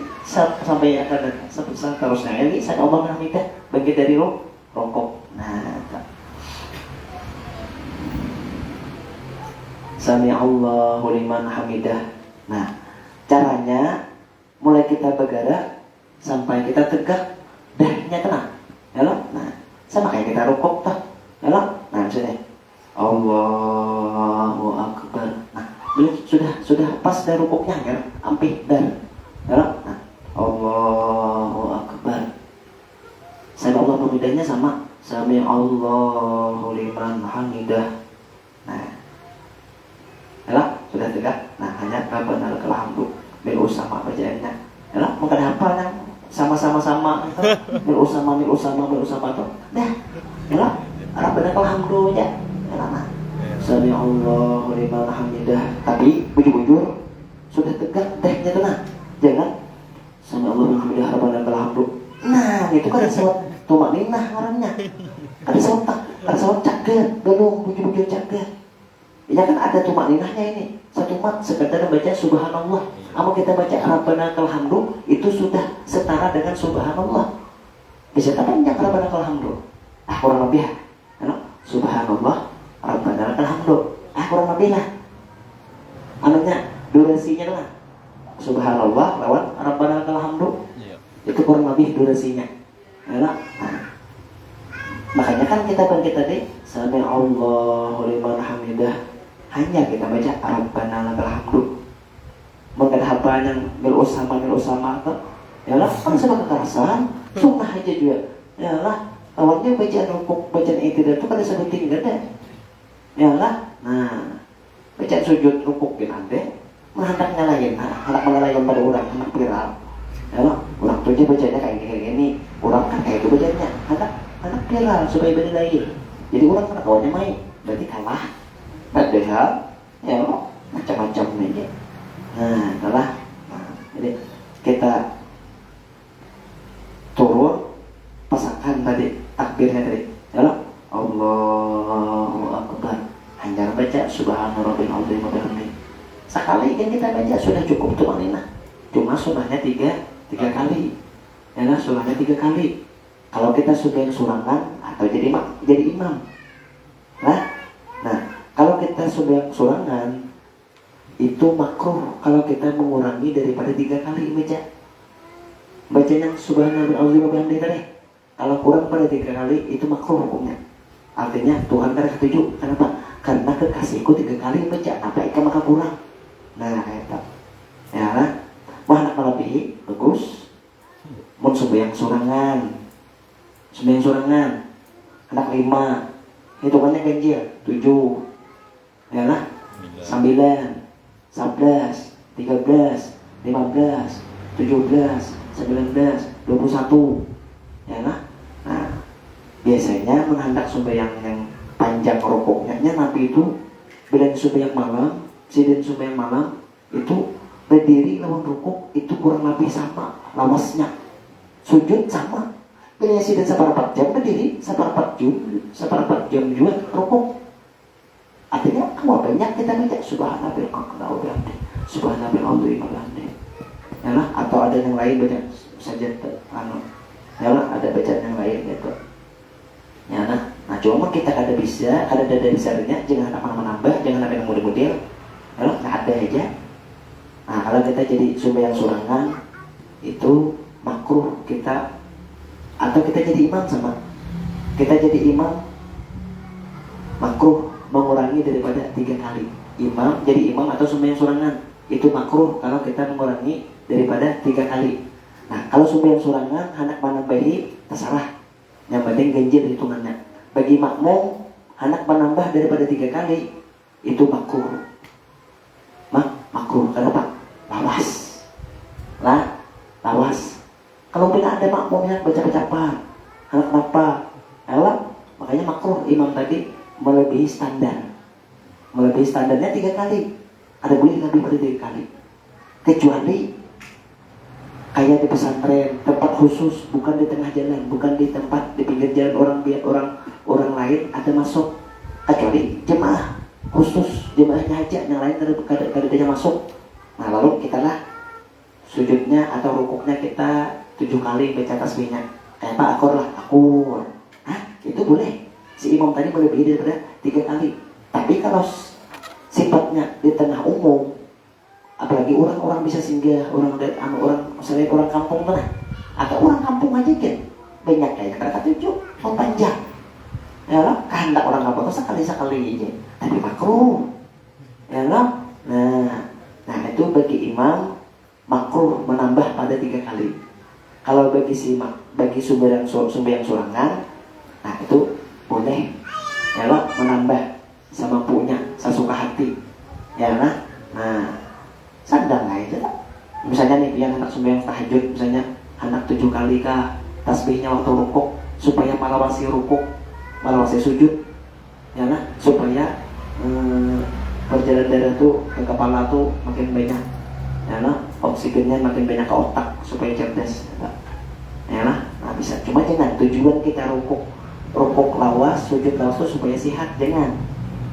[SPEAKER 1] sampai akan seterusnya ini sami Allahu liman hamidah, bangkit dari rokok. Nah, sami Allahu liman hamidah. Nah, caranya mulai kita bergerak sampai kita tegak, dahnya tenang. Ya loh? Nah, sama kayak kita rukuk toh. Ya loh? Nah, misalnya Allahu Akbar. Nah, sudah pas dari rukuknya ya, hampir dan. Ya loh? Nah, Allahu Akbar. Sami Allahu hamidahnya sama sami Allahu liman hamidah. Nah, ya sudah tegak. Nah, hanya Rabbana lakal hamdu bil usama bacaannya. Ya mungkin hafal yang sama-sama bil usama tuh. Dah. Ya Rabbana lakal hamdu ya. Ya nah. Sami Allahu liman hamidah. Tapi bujur-bujur sudah tegak dehnya tuh nah. Jangan sami Allahu liman hamidah Rabbana lakal hamdu. Nah, itu kan sawat tumakninah ngarannya. Ada sawat cager, belum bujur-bujur cager. Ya kan ada tumakninahnya ini. Satu mat sekedar baca subhanallah. Apa kita baca Rabbana lakal hamdu itu sudah setara dengan subhanallah. Bisa panjang Rabbana lakal hamdu. Kurang lebih ya. Subhanallah Rabbana lakal hamdu. Kurang lebih lah. Anunya durasinya lah. Subhanallah lawan Rabbana lakal hamdu. Itu kurang lebih durasinya. Ya. Nah, makanya kan kita bangkit tadi sami Allahu liman hamidah. Hanya kita baca Rabbana lakal hamdu. Mengada hafal yang mil usama atau yalah kan sebab kekerasan sunnah aja juga. Yalah awalnya bacaan rukuk, bacaan i'tidal itu kan disebutin enggak ada. Yalah nah bacaan sujud rukuk gitu ande menghendak nyalain, hendak menyalain pada orang hendak viral. Yalah orang tuh aja bacanya kayak gini, orang kan kayak itu bacanya hendak viral supaya beda lain. Jadi orang kan kawannya main berarti kalah. Padahal ya macam-macam aja. Nah, kalah. Nah, jadi kita turun pasakan tadi takbirnya tadi. Ya Allahu Akbar. Hanya baca subhana rabbil azim wa bihamdihi. Sekali kan kita baca sudah cukup tumakninah. Cuma sunnahnya tiga kali. Ya sunnahnya 3 kali. Kalau kita sudah surangan atau jadi imam. Nah, kalau kita sudah surangan itu makruh kalau kita mengurangi daripada 3 kali bacanya subhanallah wa bihamdihi tadi. Kalau kurang pada 3 kali itu makruh hukumnya. Artinya Tuhan tidak setuju. Kenapa? Karena kekasihku 3 kali baca, apa ikan maka kurang. Nah, kayak itu. Ya, mau anak melebihi bagus. Mau sembahyang surangan, anak 5 hitungannya ganjil 7. Ya lah, 9, 11, 13, 15, 17, 19, 21. Ya nah. Nah, biasanya menghendak sembahyang yang panjang rukuknya Nabi itu bila sembahyang malam, sidin sembahyang malam itu berdiri lawan rukuk itu kurang lebih sama lawasnya. Sujud sama. Bila sidin seperempat jam berdiri, seperempat jam juga rukuk. Artinya kamu banyak kita baca subhanallahi wa bihamdihi, subhanallahi wa bihamdihi. Ya lah, atau ada yang lain baca saja ya lah, ada bacaan yang lain gitu. Ya nah cuma kita ada bisa, ada dari besarnya, jangan apa menambah, jangan apa yang model-model. Ya lah, ada aja. Nah, kalau kita jadi sembahyang surangan itu makruh kita, atau kita jadi imam sama. Kita jadi imam makruh mengurangi daripada 3 kali. Imam jadi imam atau sembahyang surangan itu makruh kalau kita mengurangi daripada 3 kali. Nah, kalau sembahyang surangan hendak menambahi terserah. Yang penting ganjil hitungannya. Bagi makmum hendak menambah daripada 3 kali itu makruh. Makruh kenapa? Lawas. Kalau bila ada makmum yang baca-baca hendak kenapa? Makanya makruh imam tadi melebihi standar. Melebihi standarnya 3 kali. Ada boleh lebih pada 3 kali. Kecuali kayak di pesantren, tempat khusus, bukan di tengah jalan, bukan di tempat di pinggir jalan orang lain ada masuk. Kecuali jemaah khusus, jemaahnya aja, yang lain kada dia masuk. Nah, lalu kita lah sujudnya atau rukuknya kita 7 kali baca tasbihnya. Kayak apa? Akur. Itu boleh. Si imam tadi melebihi daripada 3 kali. Tapi kalau sifatnya di tengah umum, apalagi orang-orang bisa singgah, misalnya orang kampung lah, atau orang kampung aja kan banyak kayak kata 7 mau panjang. Ya lah, kehendak orang kampung sekali aja. Tapi makruh. Ya lah. Nah itu bagi imam makruh menambah pada 3 kali. Kalau bagi sembahyang surangan, nah itu boleh. Ya lah, menambah semampunya, sesuka hati. Ya lah. Nah, sadang aja lah. Misalnya nih yang anak sembahyang tahajud, misalnya anak 7 kali kah tasbihnya waktu rukuk supaya malawasi rukuk, malawasi sujud. Ya lah, supaya perjalanan darah tuh ke kepala tuh makin banyak. Ya lah, oksigennya makin banyak ke otak supaya cerdas. Ya lah, nah bisa. Cuma jangan tujuan kita rukuk lawas, sujud lawas tuh supaya sehat. Jangan.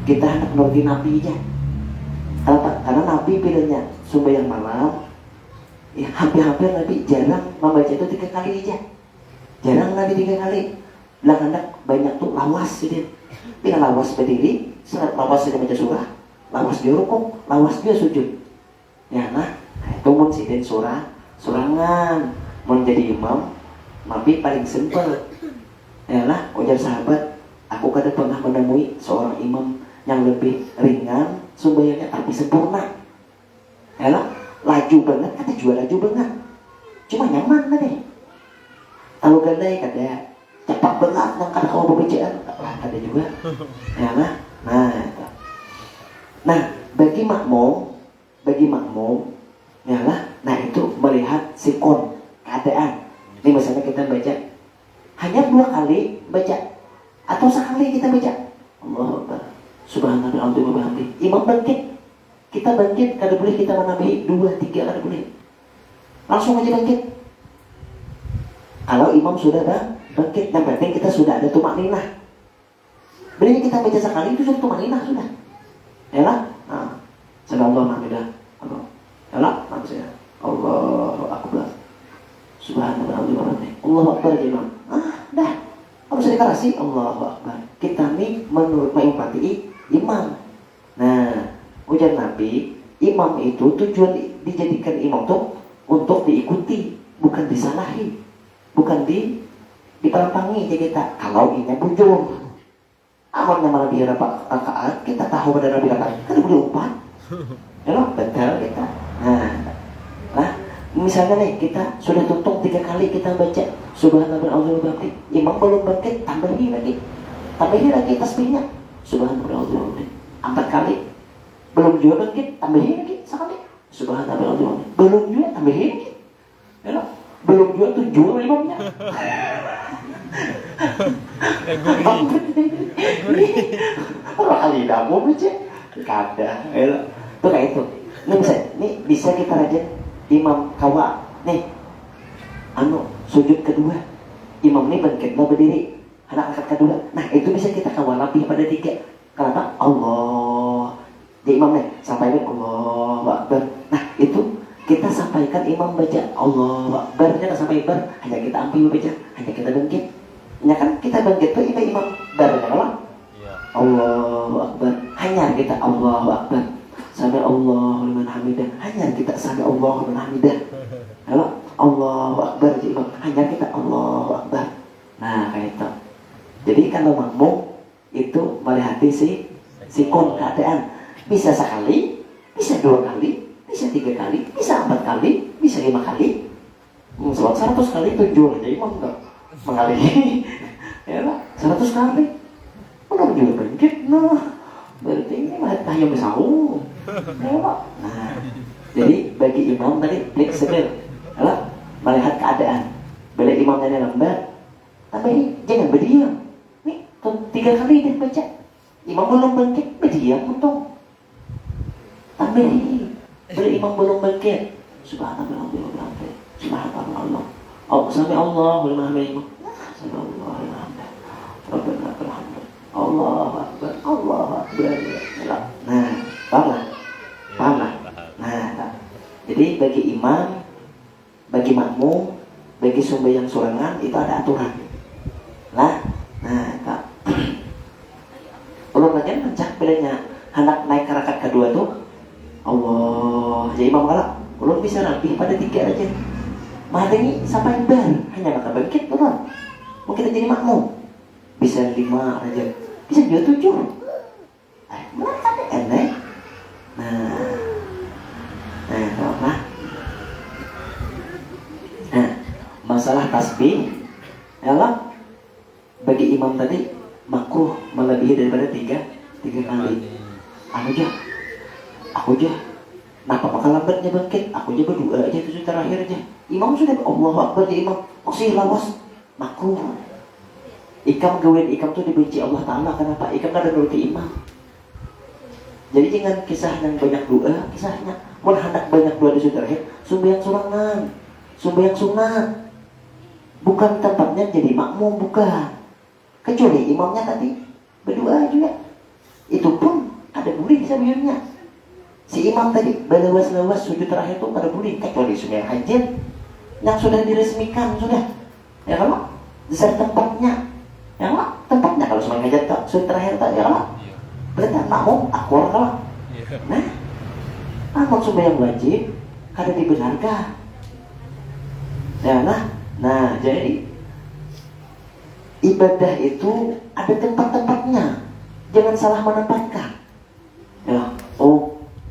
[SPEAKER 1] Kita hendak menuruti Nabi aja. Kenapa? Karena Nabi bilangnya sembahyang malam, ya hampir-hampir Nabi jarang membaca itu 3 kali aja. Jarang Nabi 3 kali. Bilang hendak banyak tuh lawas gitu. Bila lawas berdiri, lawas sudah baca surah, lawas dia rukuk, lawas dia sujud. Ya nah itu mun sidin surangan, mun jadi imam, Nabi paling simpel. Ya lah, ujar sahabat, aku kada pernah menemui seorang imam yang lebih ringan sembahyangnya tapi sempurna. Ya lah, laju banget, kata jual laju banget. Cuma nyaman deh. Kalau gadai kada cepat banget yang kada kamu pembacaan, ada juga. Ya lah, nah bagi makmum, ya lah, nah itu melihat sikon keadaan. Ini misalnya kita baca hanya 2 kali baca atau sekali kita baca Allahu Akbar subhanallah wa bihamdihi, imam bangkit, kita bangkit, kada boleh kita menambahi 2, 3, kada boleh, langsung aja bangkit. Kalau imam sudah bangkit, yang penting kita sudah ada tumakninah. Bila kita baca sekali itu sudah tumakninah sudah. Ya lah, sallallahu alaihi wasallam. Ya lah, maksudnya Allahu Akbar subhanallah wa bihamdihi, Allahu Akbar imam. Dah, harus deklarasi Allahu Akbar. Kita nih menurut mengikuti imam. Nah, ujar Nabi, imam itu tujuan dijadikan imam tuh untuk diikuti, bukan disalahi, bukan diperampangi aja kita. Kalau ini bujur, amalnya malah di rakaat, kita tahu pada Nabi rakaat, kan boleh umpat. Ya loh, betul kita. Nah, misalnya nih kita sudah tuntung 3 kali kita baca subhanallah wa bihamdihi, imam belum bangkit, tambahi lagi tasbihnya subhanallah wa bihamdihi 4 kali, belum juga bangkit, tambahi lagi sekali subhanallah wa bihamdihi, belum juga tambahi lagi. Ya loh, belum jual tuh jual imamnya. Kali dapur aja kada tuh kayak itu. Ini bisa kita rajin imam kawa nih sujud kedua imam ini bangkitlah berdiri anak angkat kedua, nah itu bisa kita kawal lebih pada 3. Kenapa? Allah di imam nih sampaikan Allahu Akbar, nah itu kita sampaikan imam baca Allahu Akbar, jangan sampai bar hanya kita ambil baca, hanya kita bangkit. Ya kan kita bangkit tuh imam bareng Allah. Allahu Akbar, hanya kita Allahu Akbar. Sami Allahu liman hamidah, hanya kita sami Allahu liman hamidah. Kalau Allahu Akbar imam, hanya kita Allahu Akbar. Nah kayak itu. Jadi kalau makmum itu melihat sikon keadaan, bisa sekali, bisa 2 kali, bisa 3 kali, bisa 4 kali, bisa 5 kali. Sholat 100 kali 7 aja imam enggak mengalihi. Ya lah, 100 kali. Udah juga bangkit, nah berarti ini mah yang bersahur. Ya Pak. Nah, jadi bagi imam tadi fleksibel, adalah melihat keadaan. Bila imamnya lambat, tapi jangan berdiam. Nih, 3 kali dia baca, imam belum bangkit, berdiam untung. Tapi bila imam belum bangkit, subhanallah, subhanallah. Oh, sampai Allah liman hamidah. Subhanallah liman hamidah. Rabbana lakal hamd. Allahu Akbar, Allahu Akbar. Nah, paham lah. Nah, jadi bagi imam, bagi makmum, bagi sembahyang sorangan itu ada aturan. Lah, nah, Kak. Ulun lagi mencak bedanya hendak naik ke rakaat kedua tuh Allah, jadi imam kalah. Ulun bisa rapi pada 3 aja. Mahal ini sampai bar, hanya maka bangkit ulun. Mau kita jadi makmum. Bisa 5 aja, bisa juga 7. Mana enak? Nah, masalah tasbih, adalah bagi imam tadi makruh melebihi daripada 3 kali. Aku aja. Kenapa maka lambatnya bangkit? Aku aja berdoa aja itu terakhir aja. Imam sudah Allahu Akbar di imam, masih lawas makruh. Ikam tuh dibenci Allah Ta'ala. Kenapa? Ikam kada nuruti imam. Jadi jangan kisah yang banyak doa, kisahnya mun hendak banyak doa di terakhir, sembahyang sorangan, sembahyang sunat. Bukan tempatnya jadi makmum, bukan. Kecuali imamnya tadi berdoa juga. Itu pun ada boleh sebenarnya. Si imam tadi berlewas-lewas sujud terakhir itu kada boleh, kecuali sembahyang hajat yang sudah diresmikan sudah. Ya kalau besar tempatnya. Ya lah, tempatnya kalau sembahyang hajat tak sujud terakhir tak ya lah. Berarti makmum akur lah. Nah, namun sembahyang wajib kada dibenarkan. Ya nah jadi ibadah itu ada tempat-tempatnya. Jangan salah menempatkan. Ya,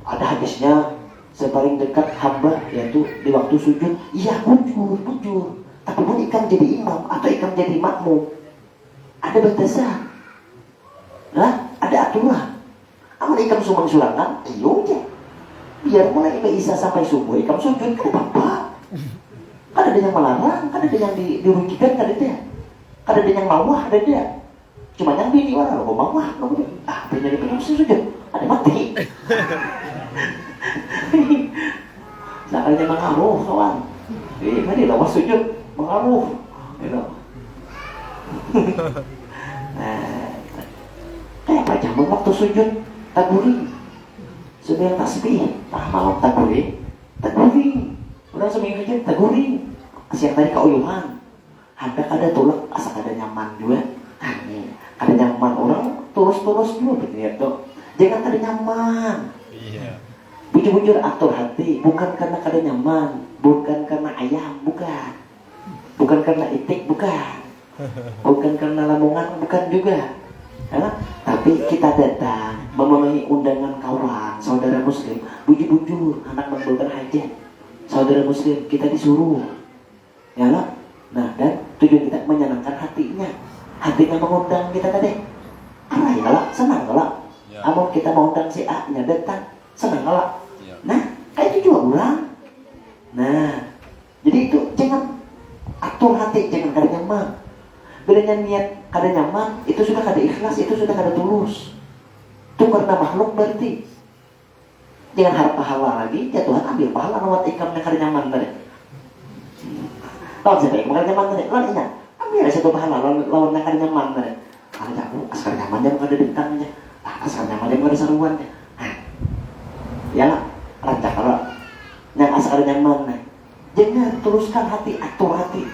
[SPEAKER 1] ada hadisnya sepaling dekat hamba yaitu di waktu sujud. Iya, bujur. Tapi pun ikam jadi imam atau ikam jadi makmum, ada batasan. Lah, ada aturan. Amun ikam sumbang sulangan, ayo aja. Biar mulai Isa sampai subuh ikam sujud, kan apa? Kan ada yang melarang, kan ada yang dirugikan, kan ada dia. Kan ada yang mawah, ada dia. Cuma yang bini orang lo mawah, lo bini dari pengen sujud, ada mati. Nah, ada yang mengaruh, kawan. Mari lawas sujud, mengaruh. Kayak apa jaman waktu sujud taguring sembahyang tasbih malam taguring orang sembahyang hajat taguring siang tadi keuyuhan hendak ada tulak asal ada nyaman juga ada nyaman orang terus juga begitu jangan ada nyaman bujur-bujur atur hati bukan karena kada nyaman bukan karena ayam bukan karena itik bukan karena lamongan bukan juga ya? Tapi kita datang memenuhi undangan kawan saudara muslim bujur-bujur anak memberikan hajat saudara muslim kita disuruh ya lah. Nah dan tujuan kita menyenangkan hatinya mengundang kita tadi ya lah senang lah ya. Amun kita mengundang si A nya datang senang lah ya. Nah kayak itu juga ulang. Nah jadi itu jangan atur hati, jangan kada nyaman. Bilanya niat kada nyaman, itu sudah kada ikhlas, itu sudah kada tulus. Itu karena makhluk berarti. Jangan harap pahala lagi, ya Tuhan ambil pahala lewat ikam yang kada nyaman tadi. Lawan siapa yang kada nyaman tadi? Lawan ingat, ambil satu pahala lawan yang kada nyaman tadi. Kalau aku askar nyaman dia kada bintangnya, askar nyaman dia kada seruannya. Ya, rancak kalau yang askar nyaman nih. Jangan teruskan hati, atur hati.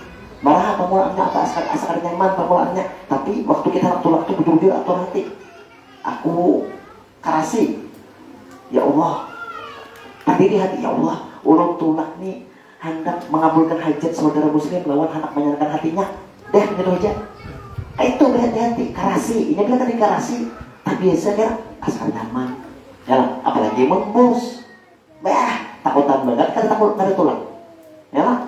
[SPEAKER 1] Malah pemulaannya apa askar nyaman pemulaannya, tapi waktu kita waktu betul-betul atur hati. Aku karasi. Ya Allah, tadi di hati, ya Allah, ulun tulak nih hendak mengabulkan hajat saudara muslim lawan hendak menyenangkan hatinya. Deh, gitu aja. Itu berhati-hati, karasi. Ini bilang tadi karasi. Tak biasa kan, askar nyaman. Ya, apalagi membus. Takutan banget, kan takut kada tulak. Ya lah.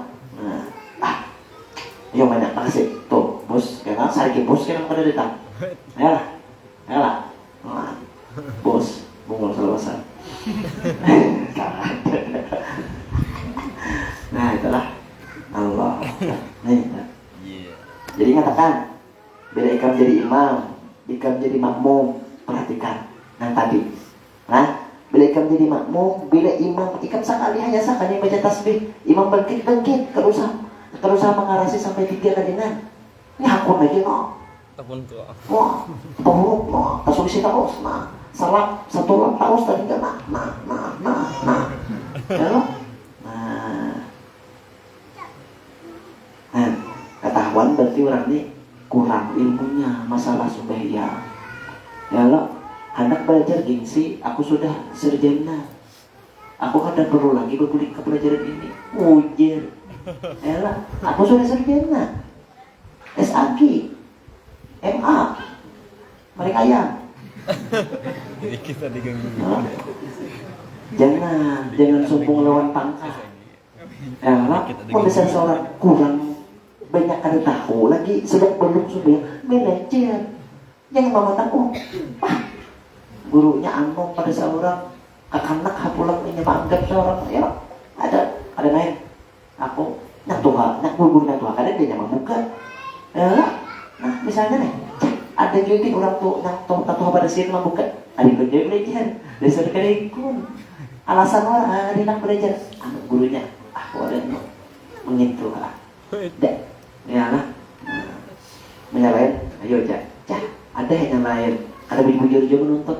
[SPEAKER 1] Yo banyak makasih. Tuh, bos, kena sariki bos kena kada datang. Ya lah. Ya lah. Bos, bungul selesai. Nah, itulah Allah. Nih. Jadi katakan, bila ikam jadi imam, ikam jadi makmum, perhatikan yang tadi. Nah, bila ikam jadi makmum, bila imam, ikam sekali hanya sekali baca tasbih, imam bangkit, terus mengarasi sampai 3 kalian. Ini hakun lagi no.
[SPEAKER 2] Tapon to.
[SPEAKER 1] Wah, pahuruk no. Tasubisi terus, nah. Salam satu lang taus tadi kan, nah. Ya lo? Nah, ketahuan berarti orang ini kurang ilmunya masalah sembahyang. Ya lo, hendak belajar gengsi, aku sudah sarjana. Aku kada perlu lagi berkulit ke pelajaran ini. Ujar. Ya lo, aku sudah sarjana. SAG, MA, mereka ayam.
[SPEAKER 2] Jadi kita diganggu.
[SPEAKER 1] Jangan sombong lawan pangkat. Ya, kalau misalnya seorang kurang banyak kada tahu lagi sedang belum sudah manajer. Jangan memandang gurunya anong pada seorang kakanak hapulang ini menganggap seorang ya ada lain. Aku nak guru nak tuha kada dia membuka. Ya, nah misalnya nih ada juga orang tuh yang tahu pada sini membuka ada kerja belajar dasar kerikun alasan orang ada nak belajar anak gurunya aku ada mengintu dah ya lah menyalain ayo cak ada yang lain ada bujur juga menuntut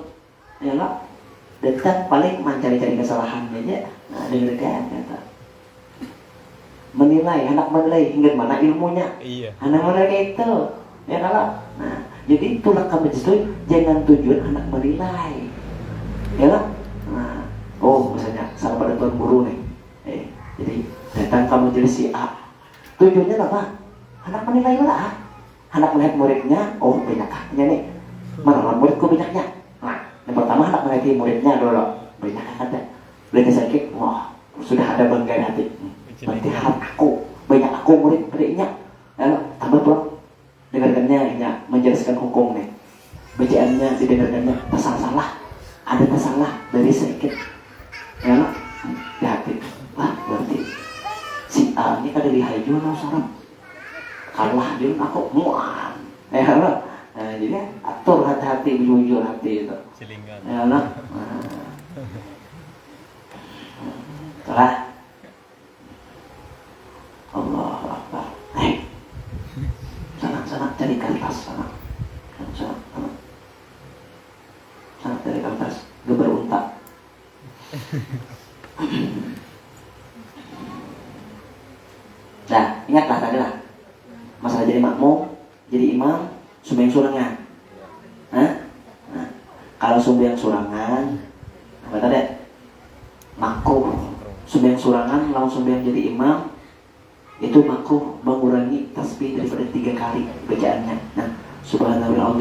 [SPEAKER 1] ya lah datang paling mencari-cari kesalahan aja nah dengar kan kata menilai anak menilai hingga mana ilmunya
[SPEAKER 2] Iya.
[SPEAKER 1] anak menilai itu ya lah nah jadi itulah kamu justru jangan tujuan anak menilai, ya lah. Nah, misalnya salah pada tuan guru nih, jadi datang kamu jadi si A, tujuannya apa? Anak menilai lah, anak melihat muridnya, banyak nih, mana muridku banyaknya. Nah, yang pertama anak melihat muridnya dulu, banyak ada, belajar sakit, sudah ada bangga hati, berarti aku banyak aku muridnya, ya tambah pulang. Dengarkannya ya, menjelaskan hukum nih bacaannya didengarkannya salah ada salah dari sedikit ya hati berarti si A ini kada lihai juga sarap kalah juga aku muan ya lah nah, jadi atur hati-hati jujur hati itu
[SPEAKER 2] Cilingan.
[SPEAKER 1] ya lah telah Allah Akbar sana cari kertas sana cari kertas geber unta nah ingatlah tadi lah masalah jadi makmum jadi imam sumbayang surangan nah kalau sumbayang surangan apa tadi makruh sumbayang surangan lawan sumbayang jadi imam itu makruh mengurangi tasbih daripada 3 kali bacaannya. Nah, subhanallah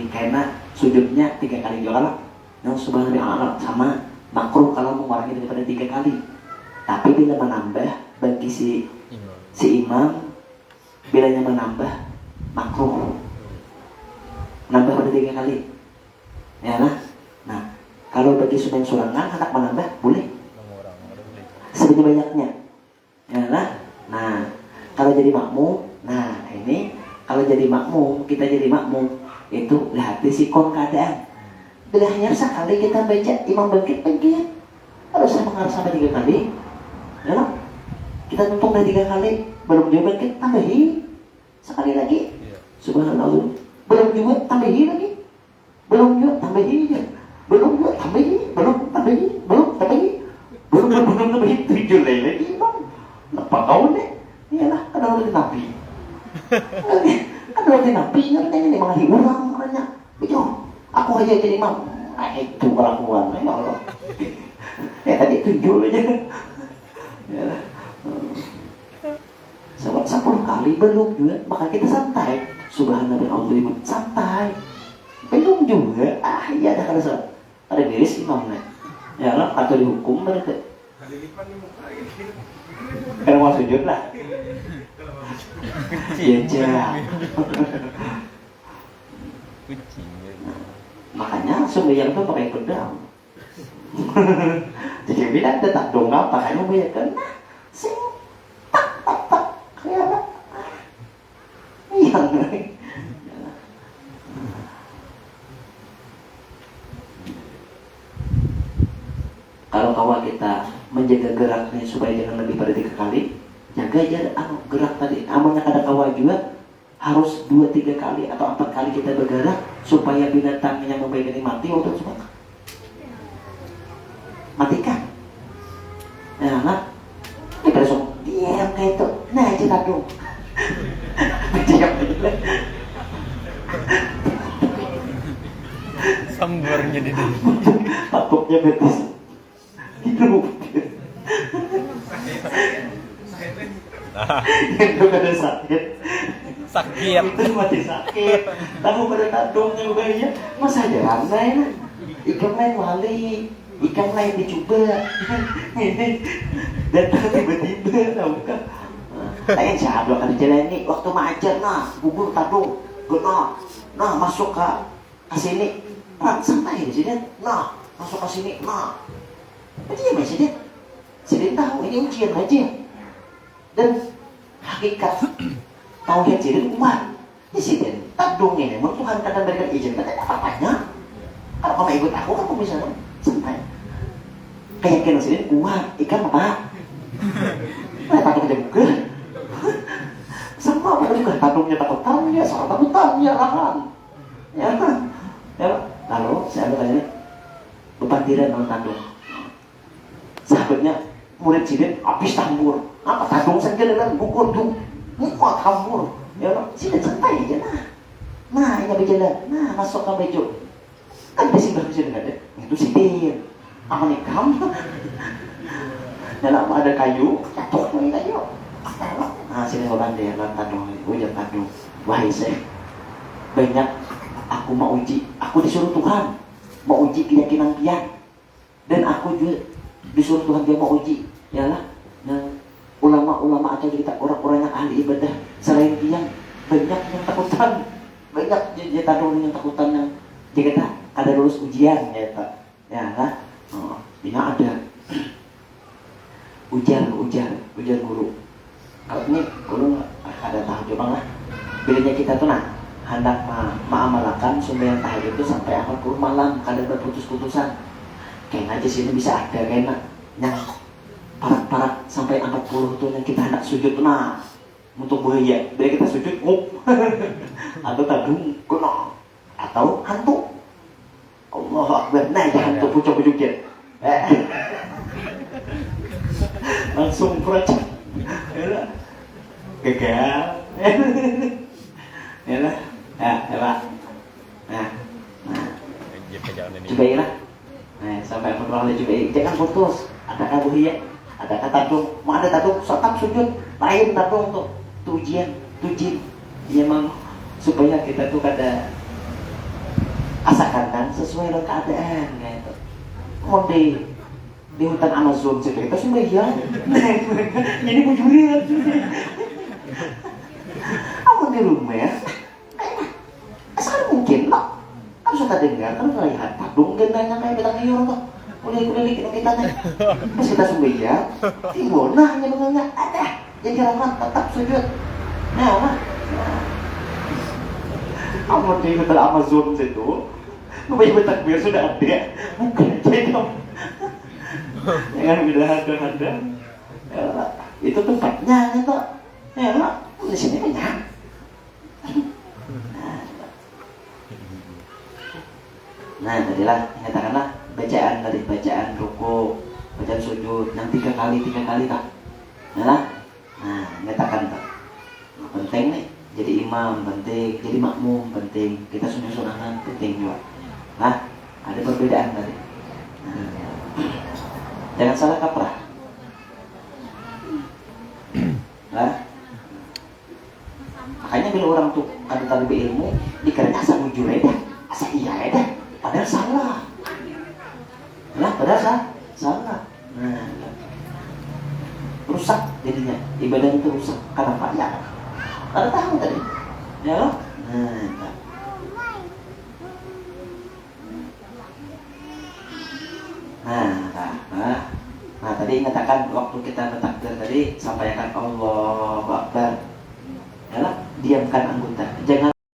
[SPEAKER 1] karena sujudnya 3 kali juga lah. Yang subhanallah sama makruh kalau mengurangi daripada 3 kali. Tapi bila menambah bagi si imam bilanya menambah makruh. Nambah pada 3 kali. Ya lah. Nah, kalau bagi sunnah surangan anak menambah boleh. Sebanyak banyaknya. Ya lah. Nah, kalau jadi makmum, nah ini kalau jadi makmum, kita jadi makmum itu lihat sikon keadaan. Bilahnya sekali kita baca imam bangkit, harus mengarah sampai 3 kali. Ya, kita numpuk dari 3 kali, belum juga bangkit, tambahi sekali lagi. Subhanallah, belum juga tambahi lagi, belum juga tambahi, belum juga tambahi, belum tambahi, belum tambahi, belum tambahi 7 lagi imam. Apa kau nih? Iyalah, kadang lagi nabi. Kadang lagi nabi, ngerti ini mengahi orang makanya. Betul, aku aja jadi imam. Nah itu kelakuan, ya Allah. Tadi 7 aja. Iyalah. Sebab 10 kali belum juga, maka kita santai. Subhanallah, santai. Belum juga, iya ada kalau ada miris imam nih. Ya Allah, atau dihukum berarti. Karena mau sujud lah. Iya jah. Makanya sembahyang itu pakai pedang. Jadi bila ada tak dong apa kan membayarkan. Sing tak kayak apa? Iya. Kalau kawan kita menjaga geraknya supaya jangan lebih pada 3 kali, jaga aja gerak tadi. Amalnya kada kawan juga harus 2-3 kali atau 4 kali kita bergerak supaya binatang yang membaik ini mati waktu itu matikan. Nah, nah, kita langsung diam kayak itu. Nah, aja tadung. Diam.
[SPEAKER 2] Sambarnya di sini.
[SPEAKER 1] Takutnya betis. Hidup. Itu kada sakit.
[SPEAKER 2] Sakit.
[SPEAKER 1] Itu mati sakit. Tahu pada tadungnya ubahnya. Masa jalan lain. Ikan lain wali. Ikan lain dicoba. Dan tiba-tiba tahu kan. Lain siapa kan jalan ini waktu mengajar nah gugur tadung. Nah masuk ke sini. Nah, santai di sini. Nah masuk ke sini. Nah. Dia masih Sidin tahu ini ujian aja. Dan hakikat tauhid Sidin umat. Di Sidin tadung ini memang Tuhan kadang berikan izin pada apa-apanya. Kalau kamu ikut aku kamu bisa santai. Keyakinan Sidin kuat. Ikan apa? Nah takut aja bukan. Sama apa juga tadungnya takutannya, soal takutannya lahan. Ya, lalu saya bertanya bepantiran dengan tadung. Sahabatnya murid Sidin habis tambur. Apa tadung saja dalam gugur tuh. Muka tambur. Ya Allah, Sidin santai aja nah. Nah, ini berjalan. Nah, masuk ke baju. Kan besi Sidin ada. Itu Sidin. Apa nih kamu? Dalam ada kayu, jatuh nih kayu. Nah, Sidin ngobrol dia dalam tadung. Ujar tadung. Wahai saya, banyak aku mau uji. Aku disuruh Tuhan mau uji keyakinan dia. Dan aku juga disuruh Tuhan dia mau uji, yalah. Nah, ulama-ulama atau kita orang-orang yang ahli ibadah selain dia banyak yang takutan, banyak dia taruh yang takutan yang jika ada lulus ujian ya tak, ya lah. Oh, bina ada ujian guru. Kalau ini guru ada tahap coba lah. Bilanya kita tuh nah hendak mengamalkan sembahyang tahajud itu sampai 40 malam, kadang berputus-putusan. Kayaknya aja sini bisa ada kayaknya yang parak-parak sampai 40 tuh yang kita hendak sujud nah untuk bahaya dari kita sujud atau tadung kuno atau hantu. Allah Akbar. Nah ya hantu pucuk-pucuk dia langsung peracak gagal ya lah ya lah nah coba ya lah. Nah, sampai pernah coba jangan putus. Ada kabuhiyah, ada kata tadung, mau ada tadung, sotap sujud, lain tadung tuh ujian, dia memang supaya kita tuh kada asakan sesuai dengan keadaan gitu. Mau di hutan Amazon kita sembahyang, jadi bujurian. Aku di rumah, sekarang mungkin lah. Kan sudah dengar, kan sudah lihat tadung gendanya kayak betang liur tuh. Kulit kita nih. Pas kita sembahyang, timbul nah hanya menganggap ada Jadi rakaat tetap sujud. Nah. Kamu di hotel Amazon situ, memang takbir sudah ada, bukan jadi kamu. Jangan udah ada. Ya, itu tempatnya itu. Ya, di sini banyak. Nah, tadilah katakanlah bacaan ruku, bacaan sujud yang 3 kali tak. Nah, nyatakan tak. Penting nih. Jadi imam penting, jadi makmum penting, kita sunnah-sunnahan penting juga. Nah, ada perbedaan tadi. Jangan salah kaprah. Nah, makanya bila orang tuh ada talib ilmu, dikiranya asal ujur dah, asal iya dah, padahal salah. Nah, padahal salah. Nah, rusak jadinya, ibadah itu rusak karena banyak. Ada tahu tadi, ya? Nah, tadi katakan waktu kita bertakbir tadi sampaikan Allahu Akbar. Ya, diamkan anggota. Jangan